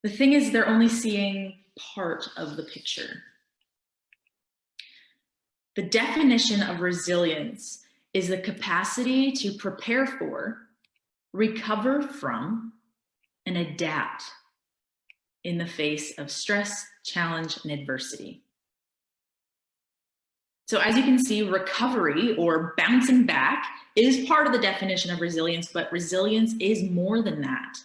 The thing is, they're only seeing part of the picture. The definition of resilience is the capacity to prepare for, recover from, and adapt in the face of stress, challenge, and adversity. So as you can see, recovery or bouncing back is part of the definition of resilience, but resilience is more than that.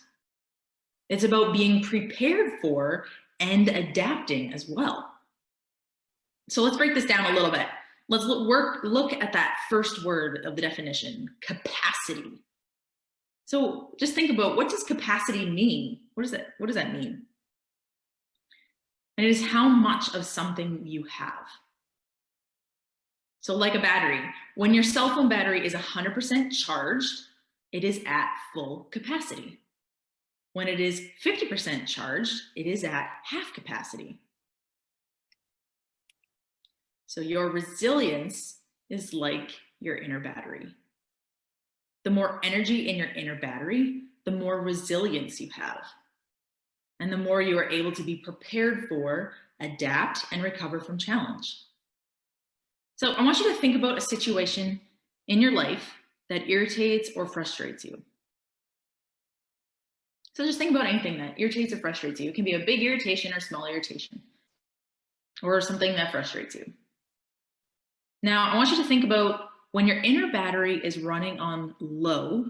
It's about being prepared for and adapting as well. So let's break this down a little bit. Let's look at that first word of the definition, capacity. So just think about, what does capacity mean? What does that mean? And it is how much of something you have. So like a battery, when your cell phone battery is 100% charged, it is at full capacity. When it is 50% charged, it is at half capacity. So your resilience is like your inner battery. The more energy in your inner battery, the more resilience you have. And the more you are able to be prepared for, adapt, and recover from challenge. So I want you to think about a situation in your life that irritates or frustrates you. So just think about anything that irritates or frustrates you. It can be a big irritation or small irritation, or something that frustrates you. Now, I want you to think about when your inner battery is running on low,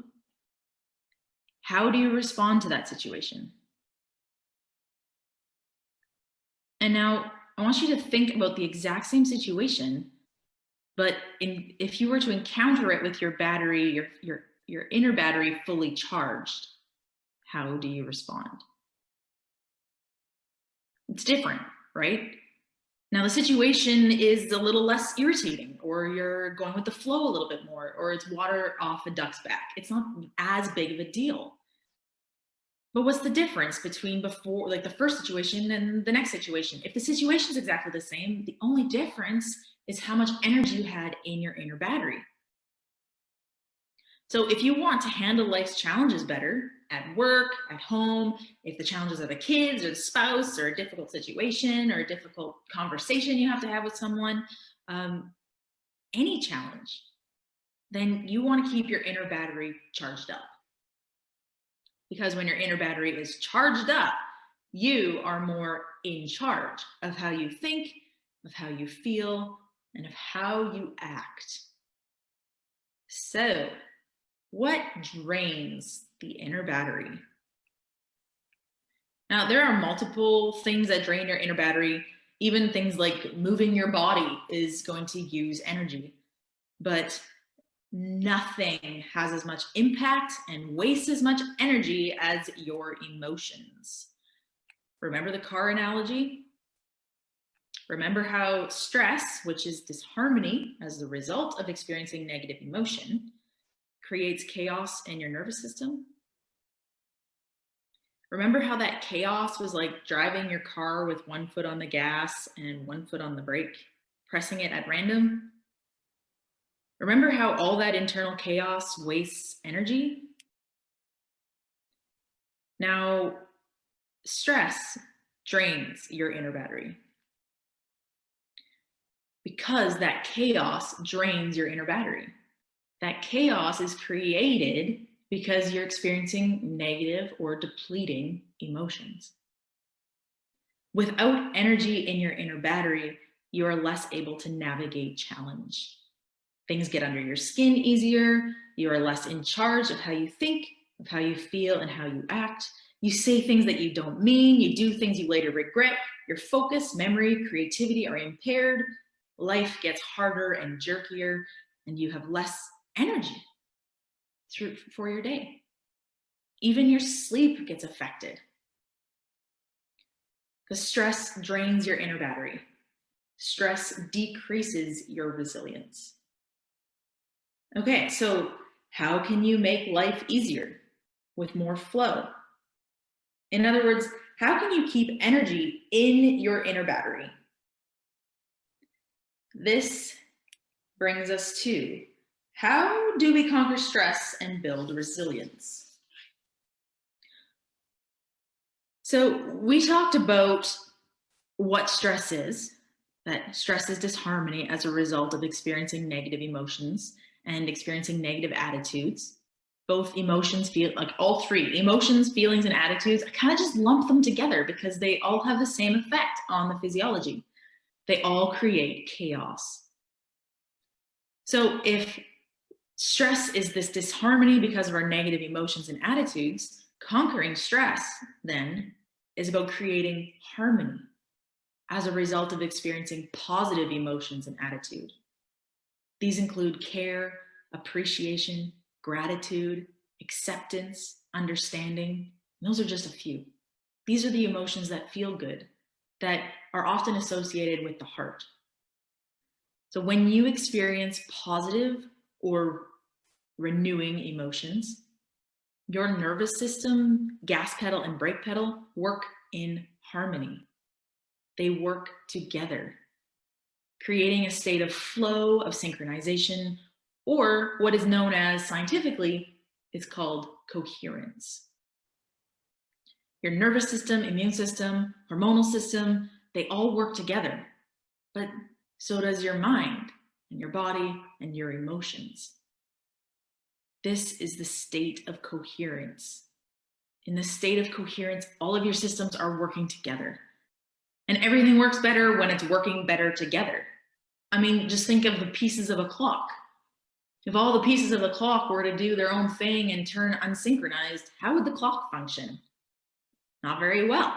how do you respond to that situation? And now I want you to think about the exact same situation, but if you were to encounter it with your battery, your inner battery fully charged, how do you respond? It's different, right? Now the situation is a little less irritating, or you're going with the flow a little bit more, or it's water off a duck's back. It's not as big of a deal. But what's the difference between before, like the first situation and the next situation? If the situation is exactly the same, the only difference is how much energy you had in your inner battery. So if you want to handle life's challenges better, at work, at home, if the challenges are the kids or the spouse or a difficult situation or a difficult conversation you have to have with someone, any challenge, then you want to keep your inner battery charged up. Because when your inner battery is charged up, you are more in charge of how you think, of how you feel, and of how you act. So, what drains the inner battery? Now, there are multiple things that drain your inner battery. Even things like moving your body is going to use energy. But Nothing has as much impact and wastes as much energy as your emotions. Remember the car analogy? Remember how stress, which is disharmony as the result of experiencing negative emotion, creates chaos in your nervous system? Remember how that chaos was like driving your car with one foot on the gas and one foot on the brake, pressing it at random? Remember how all that internal chaos wastes energy? Now, stress drains your inner battery because that chaos drains your inner battery. That chaos is created because you're experiencing negative or depleting emotions. Without energy in your inner battery, you are less able to navigate challenge. Things get under your skin easier. You are less in charge of how you think, of how you feel, and how you act. You say things that you don't mean. You do things you later regret. Your focus, memory, creativity are impaired. Life gets harder and jerkier, and you have less energy for your day. Even your sleep gets affected because stress drains your inner battery. Stress decreases your resilience. Okay, so how can you make life easier with more flow? In other words, how can you keep energy in your inner battery? This brings us to, how do we conquer stress and build resilience? So we talked about what stress is, that stress is disharmony as a result of experiencing negative emotions and experiencing negative attitudes. Both emotions feel like all three, emotions, feelings, and attitudes, I kind of just lump them together because they all have the same effect on the physiology. They all create chaos. So if stress is this disharmony because of our negative emotions and attitudes, conquering stress then is about creating harmony as a result of experiencing positive emotions and attitude. These include care, appreciation, gratitude, acceptance, understanding. And those are just a few. These are the emotions that feel good, that are often associated with the heart. So when you experience positive or renewing emotions, your nervous system, gas pedal and brake pedal work in harmony. They work together, creating a state of flow, of synchronization, or what is known as scientifically, it's called coherence. Your nervous system, immune system, hormonal system, they all work together, but so does your mind and your body and your emotions. This is the state of coherence. In the state of coherence, all of your systems are working together. And everything works better when it's working better together. I mean, just think of the pieces of a clock. If all the pieces of the clock were to do their own thing and turn unsynchronized, how would the clock function? Not very well.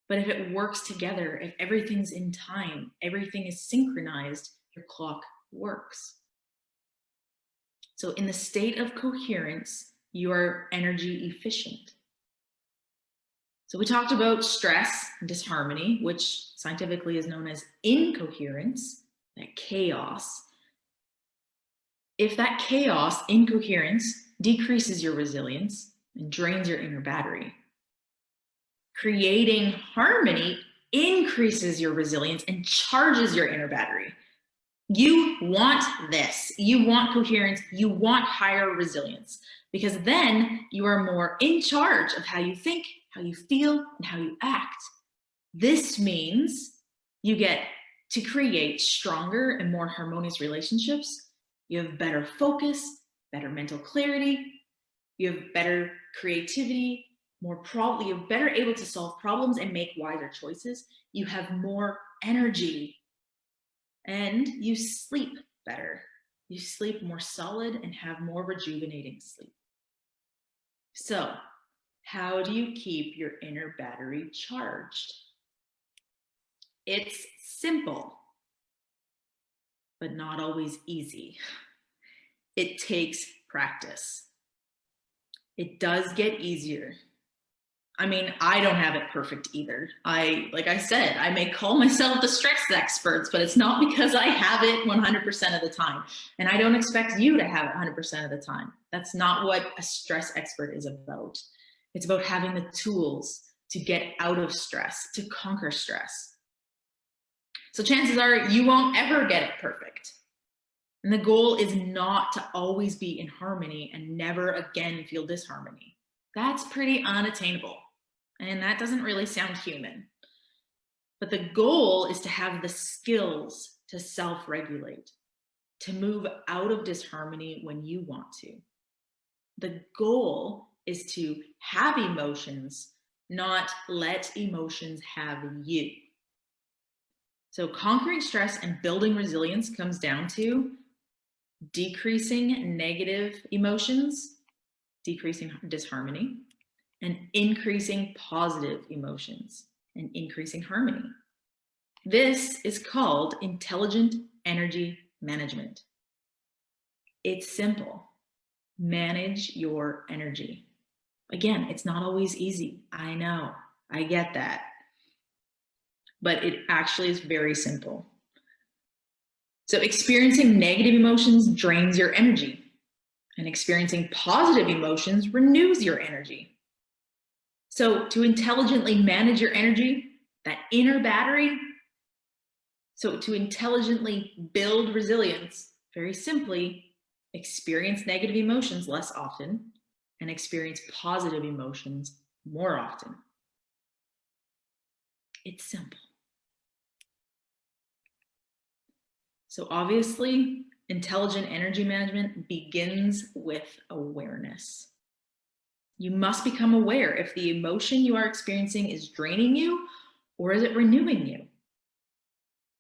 But if it works together, if everything's in time, everything is synchronized, your clock works. So in the state of coherence, you are energy efficient. So we talked about stress, disharmony, which scientifically is known as incoherence, that chaos. If that chaos, incoherence, decreases your resilience and drains your inner battery, creating harmony increases your resilience and charges your inner battery. You want this. You want coherence. You want higher resilience, because then you are more in charge of how you think, how you feel, and how you act. This means you get to create stronger and more harmonious relationships. You have better focus, better mental clarity. You have better creativity, you're better able to solve problems and make wiser choices. You have more energy, and you sleep better. You sleep more solid and have more rejuvenating sleep. So, how do you keep your inner battery charged? It's simple, but not always easy. It takes practice. It does get easier. I mean, I don't have it perfect either. Like I said, I may call myself the stress experts, but it's not because I have it 100% of the time. And I don't expect you to have it 100% of the time. That's not what a stress expert is about. It's about having the tools to get out of stress, to conquer stress. So chances are you won't ever get it perfect. And the goal is not to always be in harmony and never again feel disharmony. That's pretty unattainable. And that doesn't really sound human. But the goal is to have the skills to self-regulate, to move out of disharmony when you want to. The goal is to have emotions, not let emotions have you. So conquering stress and building resilience comes down to decreasing negative emotions, decreasing disharmony, and increasing positive emotions and increasing harmony. This is called intelligent energy management. It's simple. Manage your energy. Again, it's not always easy. I know, I get that. But it actually is very simple. So experiencing negative emotions drains your energy, and experiencing positive emotions renews your energy. So to intelligently manage your energy, that inner battery, so to intelligently build resilience, very simply, experience negative emotions less often and experience positive emotions more often. It's simple. So obviously, intelligent energy management begins with awareness. You must become aware if the emotion you are experiencing is draining you or is it renewing you?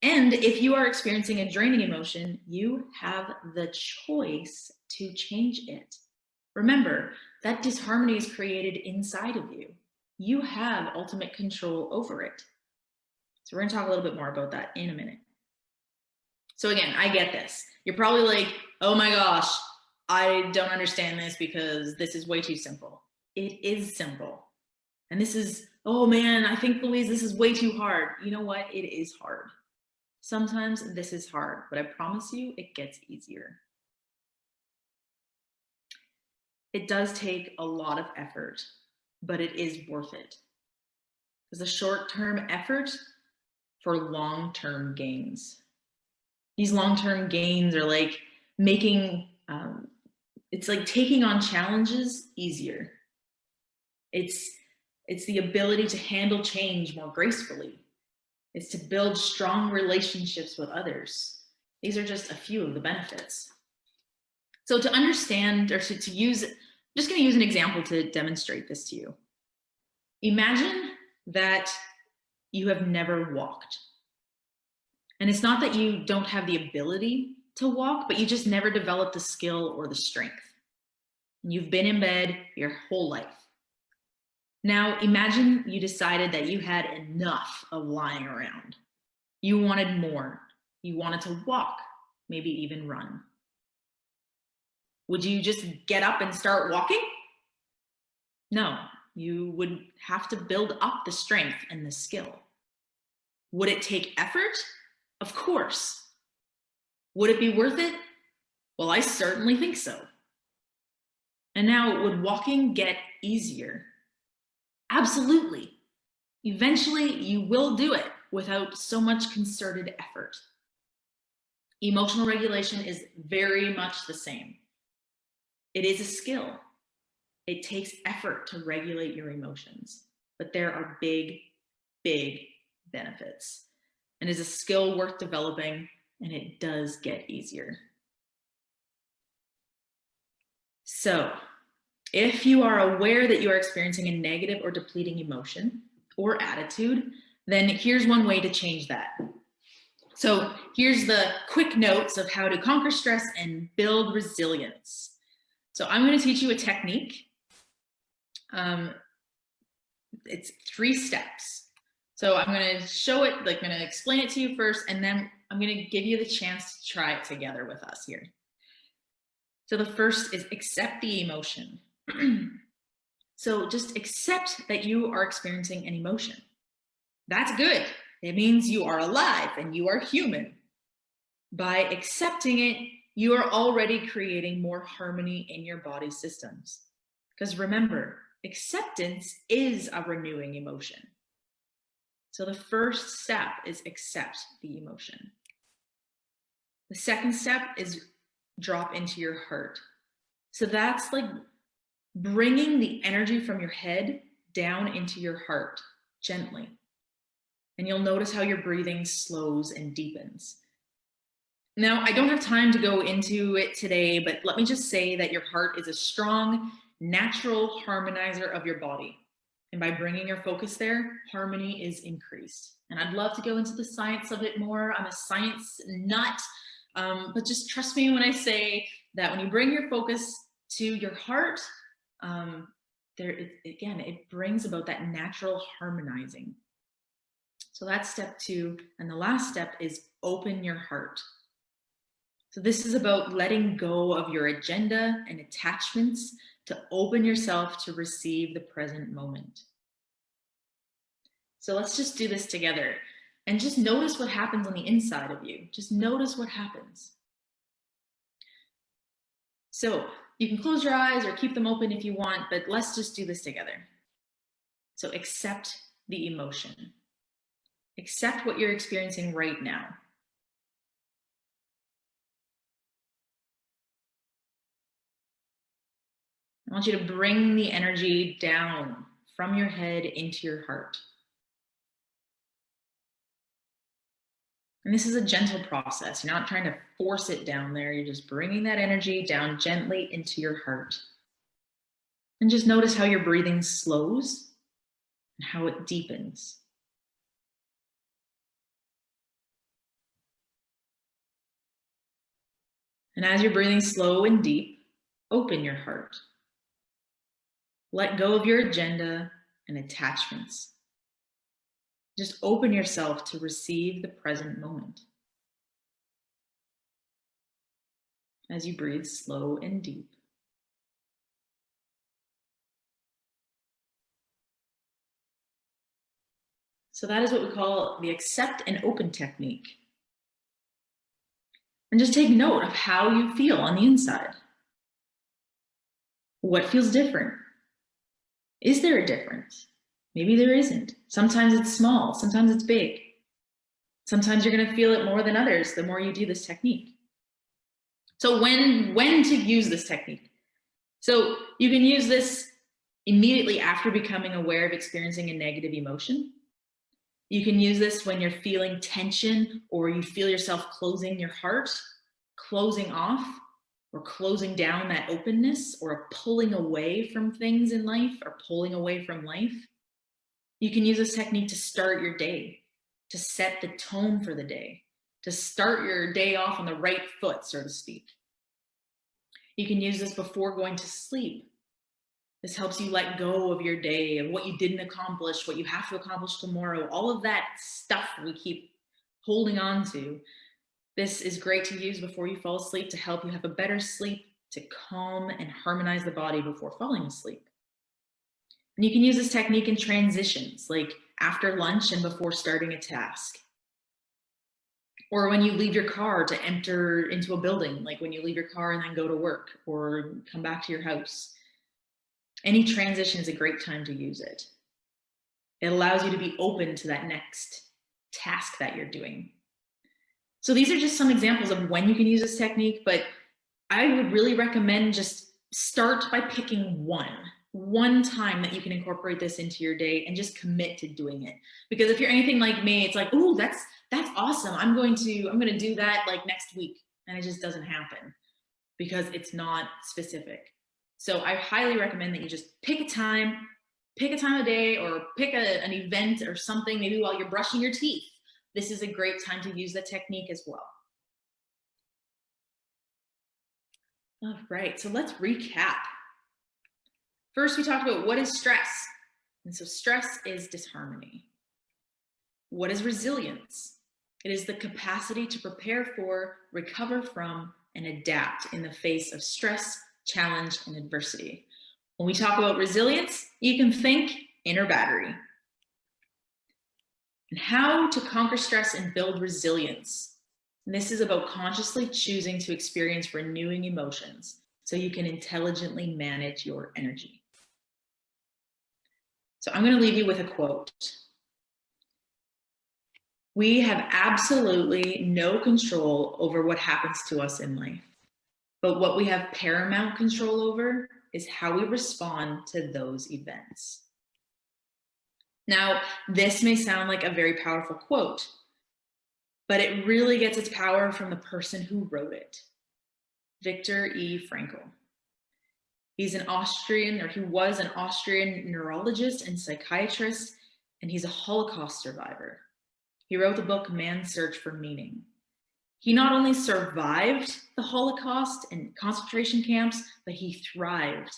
And if you are experiencing a draining emotion, you have the choice to change it. Remember, that disharmony is created inside of you. You have ultimate control over it. So we're going to talk a little bit more about that in a minute. So again, I get this. You're probably like, oh my gosh, I don't understand this because this is way too simple. It is simple. And this is, oh man, I think, Louise, this is way too hard. You know what? It is hard. Sometimes this is hard, but I promise you it gets easier. It does take a lot of effort, but it is worth it. It's a short-term effort for long-term gains. These long-term gains are like making, it's like taking on challenges easier. It's the ability to handle change more gracefully. It's to build strong relationships with others. These are just a few of the benefits. So to understand, or to use, I'm just going to use an example to demonstrate this to you. Imagine that you have never walked. And it's not that you don't have the ability to walk, but you just never developed the skill or the strength. You've been in bed your whole life. Now imagine you decided that you had enough of lying around. You wanted more. You wanted to walk, maybe even run. Would you just get up and start walking? No, you would have to build up the strength and the skill. Would it take effort? Of course. Would it be worth it? Well, I certainly think so. And now, would walking get easier? Absolutely. Eventually, you will do it without so much concerted effort. Emotional regulation is very much the same. It is a skill. It takes effort to regulate your emotions, but there are big, big benefits. And is a skill worth developing, and it does get easier. So, if you are aware that you are experiencing a negative or depleting emotion or attitude, then here's one way to change that. So here's the quick notes of how to conquer stress and build resilience. So I'm going to teach you a technique. It's 3 steps. So I'm going to show it, like I'm going to explain it to you first, and then I'm going to give you the chance to try it together with us here. So the first is accept the emotion. So just accept that you are experiencing an emotion. That's good. It means you are alive and you are human. By accepting it, you are already creating more harmony in your body systems. Because remember, acceptance is a renewing emotion. So the first step is accept the emotion. The second step is drop into your heart. So that's like bringing the energy from your head down into your heart gently. And you'll notice how your breathing slows and deepens. Now, I don't have time to go into it today, but let me just say that your heart is a strong, natural harmonizer of your body. And by bringing your focus there, harmony is increased. And I'd love to go into the science of it more. I'm a science nut, but just trust me when I say that when you bring your focus to your heart, it brings about that natural harmonizing. So that's step 2. And the last step is open your heart. So this is about letting go of your agenda and attachments to open yourself to receive the present moment. So let's just do this together and just notice what happens on the inside of you. Just notice what happens. So you can close your eyes or keep them open if you want, but let's just do this together. So accept the emotion. Accept what you're experiencing right now. I want you to bring the energy down from your head into your heart. And this is a gentle process. You're not trying to force it down there. You're just bringing that energy down gently into your heart. And just notice how your breathing slows and how it deepens. And as you're breathing slow and deep, open your heart. Let go of your agenda and attachments. Just open yourself to receive the present moment. As you breathe slow and deep. So that is what we call the accept and open technique. And just take note of how you feel on the inside. What feels different? Is there a difference? Maybe there isn't. Sometimes it's small, sometimes it's big. Sometimes you're going to feel it more than others the more you do this technique. So when to use this technique? So you can use this immediately after becoming aware of experiencing a negative emotion. You can use this when you're feeling tension or you feel yourself closing your heart, closing off, or closing down that openness, or pulling away from things in life, or pulling away from life. You can use this technique to start your day, to set the tone for the day, to start your day off on the right foot, so to speak. You can use this before going to sleep. This helps you let go of your day, of what you didn't accomplish, what you have to accomplish tomorrow, all of that stuff we keep holding on to. This is great to use before you fall asleep to help you have a better sleep, to calm and harmonize the body before falling asleep. And you can use this technique in transitions, like after lunch and before starting a task. Or when you leave your car to enter into a building, like when you leave your car and then go to work or come back to your house. Any transition is a great time to use it. It allows you to be open to that next task that you're doing. So these are just some examples of when you can use this technique, but I would really recommend just start by picking one time that you can incorporate this into your day and just commit to doing it. Because if you're anything like me, it's like, oh, that's awesome. I'm going to do that like next week. And it just doesn't happen because it's not specific. So I highly recommend that you just pick a time of day, or pick an event or something, maybe while you're brushing your teeth. This is a great time to use the technique as well. All right, so let's recap. First, we talked about what is stress. And so stress is disharmony. What is resilience? It is the capacity to prepare for, recover from, and adapt in the face of stress, challenge, and adversity. When we talk about resilience, you can think inner battery. And how to conquer stress and build resilience. And this is about consciously choosing to experience renewing emotions so you can intelligently manage your energy. So I'm going to leave you with a quote. We have absolutely no control over what happens to us in life, but what we have paramount control over is how we respond to those events. Now, this may sound like a very powerful quote, but it really gets its power from the person who wrote it, Viktor E. Frankl. He's an Austrian, or he was an Austrian neurologist and psychiatrist, and he's a Holocaust survivor. He wrote the book Man's Search for Meaning. He not only survived the Holocaust and concentration camps, but he thrived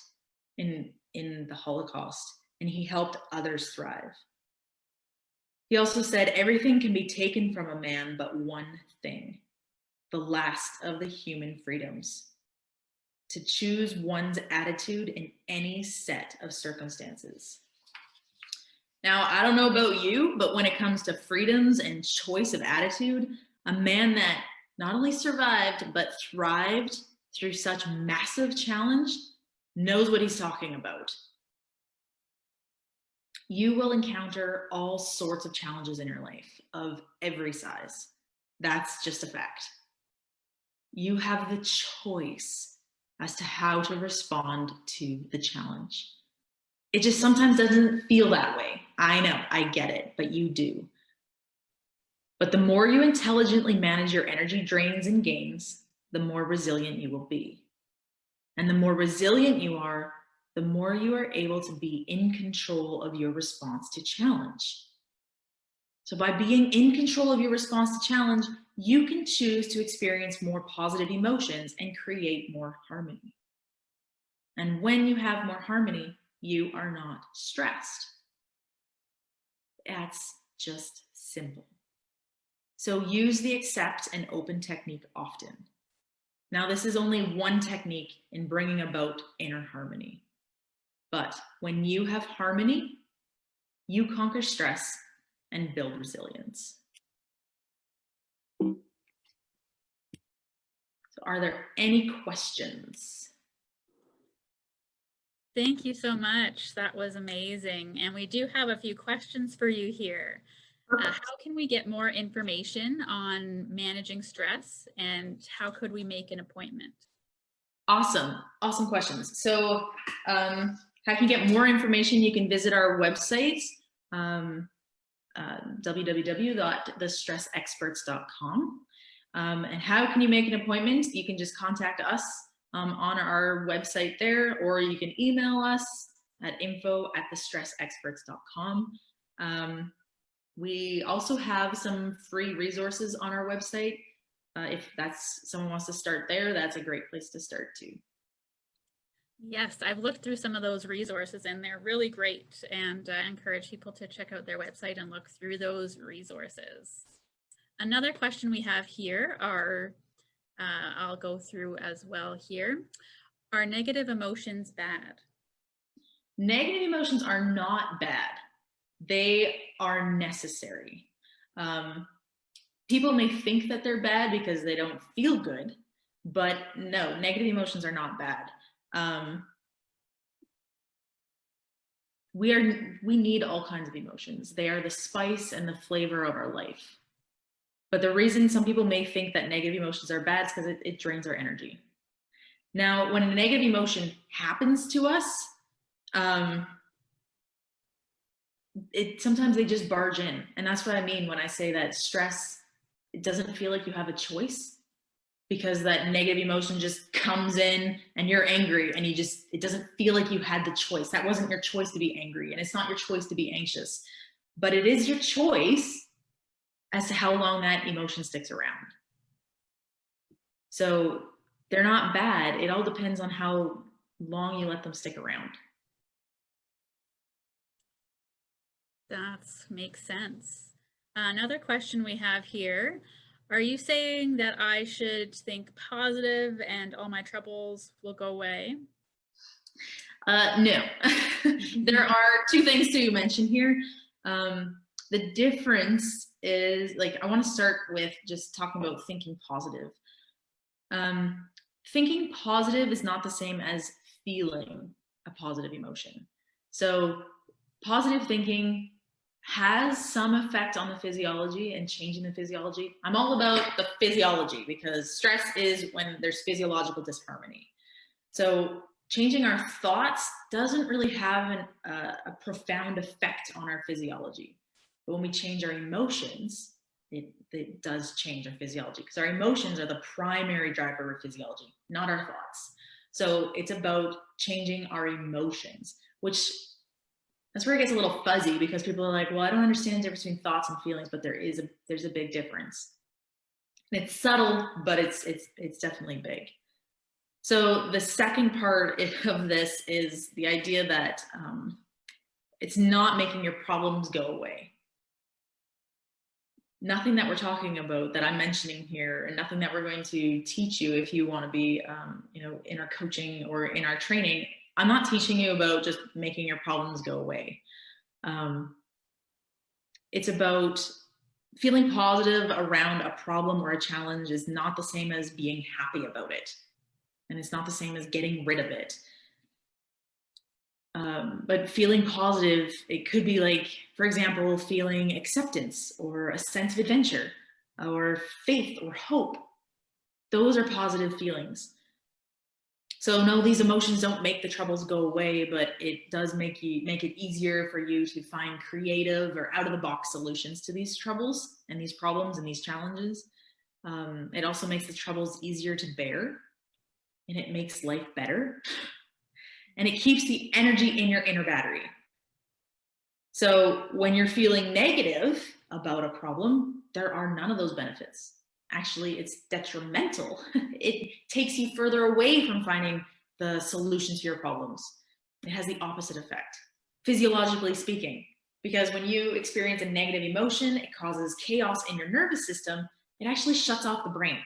in the Holocaust, and he helped others thrive. He also said, everything can be taken from a man but one thing, the last of the human freedoms, to choose one's attitude in any set of circumstances. Now, I don't know about you, but when it comes to freedoms and choice of attitude, a man that not only survived, but thrived through such massive challenge knows what he's talking about. You will encounter all sorts of challenges in your life of every size. That's just a fact. You have the choice as to how to respond to the challenge. It just sometimes doesn't feel that way. I know, I get it, but you do. But the more you intelligently manage your energy drains and gains, the more resilient you will be. And the more resilient you are, the more you are able to be in control of your response to challenge. So by being in control of your response to challenge, you can choose to experience more positive emotions and create more harmony. And when you have more harmony, you are not stressed. That's just simple. So use the accept and open technique often. Now, this is only one technique in bringing about inner harmony. But when you have harmony, you conquer stress and build resilience. So are there any questions? Thank you so much. That was amazing. And we do have a few questions for you here. How can we get more information on managing stress, and how could we make an appointment? Awesome questions. So how can you get more information? You can visit our website, www.thestressexperts.com. And how can you make an appointment? You can just contact us on our website there, or you can email us at info@thestressexperts.com. We also have some free resources on our website. If someone wants to start there, that's a great place to start too. Yes, I've looked through some of those resources and they're really great, and I encourage people to check out their website and look through those resources. Another question we have here are, I'll go through as well here. Are negative emotions bad? Negative emotions are not bad. They are necessary. People may think that they're bad because they don't feel good, but no, negative emotions are not bad. We need all kinds of emotions. They are the spice and the flavor of our life. But the reason some people may think that negative emotions are bad is because it drains our energy. Now, when a negative emotion happens to us, sometimes they just barge in. And that's what I mean when I say that stress, it doesn't feel like you have a choice, because that negative emotion just comes in and you're angry and it doesn't feel like you had the choice. That wasn't your choice to be angry, and it's not your choice to be anxious, but it is your choice as to how long that emotion sticks around. So they're not bad. It all depends on how long you let them stick around. That makes sense. Another question we have here, Are you saying that I should think positive and all my troubles will go away? No. There are two things to mention here. The difference is, like, I want to start with just talking about thinking positive. Thinking positive is not the same as feeling a positive emotion. So positive thinking has some effect on the physiology and changing the physiology. I'm all about the physiology because stress is when there's physiological disharmony. So changing our thoughts doesn't really have a profound effect on our physiology. But when we change our emotions, it does change our physiology, because our emotions are the primary driver of physiology, not our thoughts. So it's about changing our emotions, which that's where it gets a little fuzzy, because people are like, well, I don't understand the difference between thoughts and feelings, but there's a big difference. And it's subtle, but it's definitely big. So the second part of this is the idea that it's not making your problems go away. Nothing that we're talking about that I'm mentioning here, and nothing that we're going to teach you if you want to be, in our coaching or in our training, I'm not teaching you about just making your problems go away. It's about feeling positive around a problem or a challenge is not the same as being happy about it. And it's not the same as getting rid of it. But feeling positive, it could be like, for example, feeling acceptance or a sense of adventure or faith or hope. Those are positive feelings. So no, these emotions don't make the troubles go away, but it does make it easier for you to find creative or out of the box solutions to these troubles and these problems and these challenges. It also makes the troubles easier to bear, and it makes life better. And it keeps the energy in your inner battery. So when you're feeling negative about a problem, there are none of those benefits. Actually, it's detrimental. It takes you further away from finding the solution to your problems. It has the opposite effect, physiologically speaking, because when you experience a negative emotion, it causes chaos in your nervous system. It actually shuts off the brain.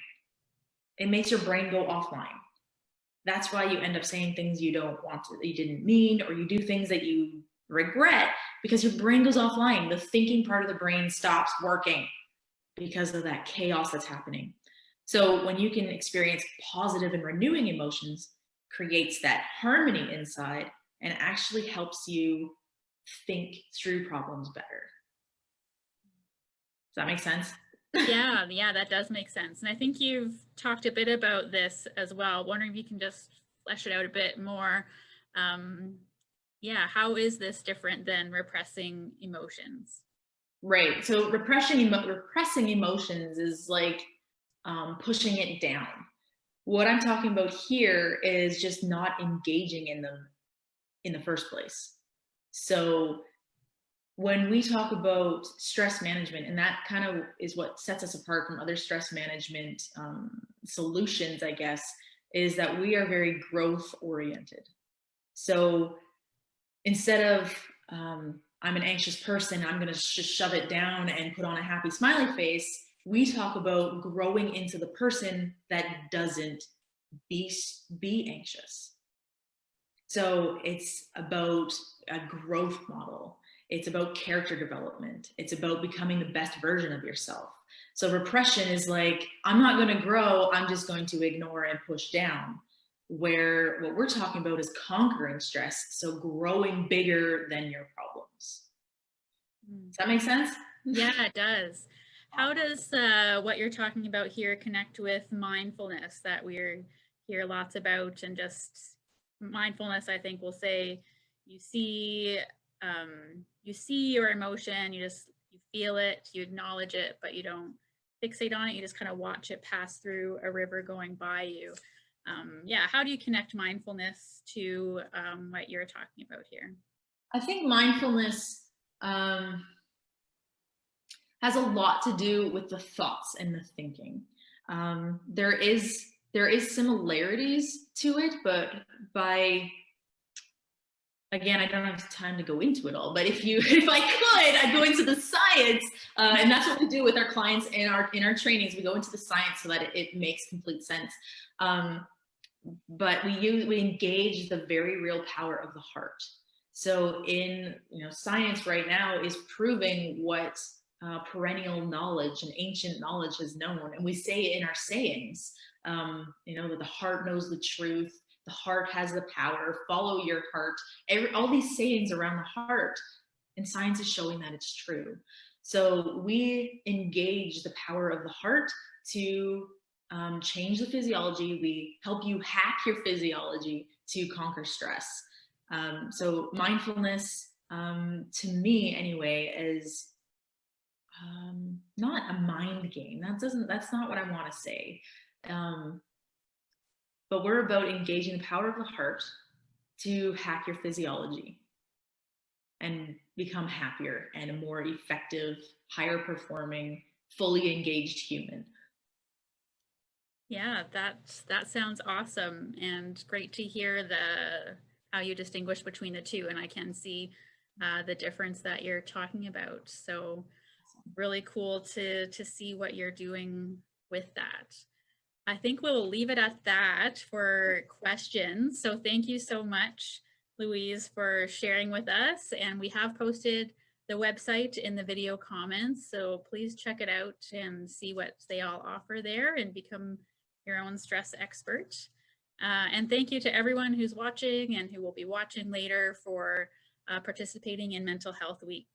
It makes your brain go offline. That's why you end up saying things you don't want to, that you didn't mean, or you do things that you regret, because your brain goes offline. The thinking part of the brain stops working because of that chaos that's happening. So when you can experience positive and renewing emotions, creates that harmony inside and actually helps you think through problems better. Does that make sense? Yeah, that does make sense. And I think you've talked a bit about this as well. Wondering if you can just flesh it out a bit more. How is this different than repressing emotions? Right. So repressing emotions is like pushing it down. What I'm talking about here is just not engaging in them in the first place. So when we talk about stress management, and that kind of is what sets us apart from other stress management solutions, I guess, is that we are very growth oriented. So instead of I'm an anxious person, I'm going to just shove it down and put on a happy smiley face, we talk about growing into the person that doesn't be anxious. So it's about a growth model. It's about character development. It's about becoming the best version of yourself. So repression is like, I'm not going to grow, I'm just going to ignore and push down. Where what we're talking about is conquering stress, so growing bigger than your problems. Does that make sense? Yeah, it does. How does what you're talking about here connect with mindfulness that we're hear lots about? And just mindfulness, I think we'll say you see your emotion, you feel it, you acknowledge it, but you don't fixate on it. You just kind of watch it pass through a river going by you. How do you connect mindfulness to what you're talking about here? I think mindfulness has a lot to do with the thoughts and the thinking. There is similarities to it, but by again, I don't have time to go into it all, but if I could, I'd go into the science, and that's what we do with our clients in our trainings. We go into the science so that it makes complete sense. But we engage the very real power of the heart. So in science right now is proving what perennial knowledge and ancient knowledge has known, and we say it in our sayings. That the heart knows the truth. The heart has the power. Follow your heart. All these sayings around the heart, and science is showing that it's true. So we engage the power of the heart to change the physiology. We help you hack your physiology to conquer stress. So mindfulness, to me anyway, is not a mind game. That's not what I want to say. But we're about engaging the power of the heart to hack your physiology and become happier and a more effective, higher performing, fully engaged human. Yeah, that sounds awesome, and great to hear how you distinguish between the two, and I can see the difference that you're talking about. So really cool to see what you're doing with that. I think we'll leave it at that for questions. So thank you so much, Louise, for sharing with us. And we have posted the website in the video comments, so please check it out and see what they all offer there and become your own stress expert. And thank you to everyone who's watching and who will be watching later for participating in Mental Health Week.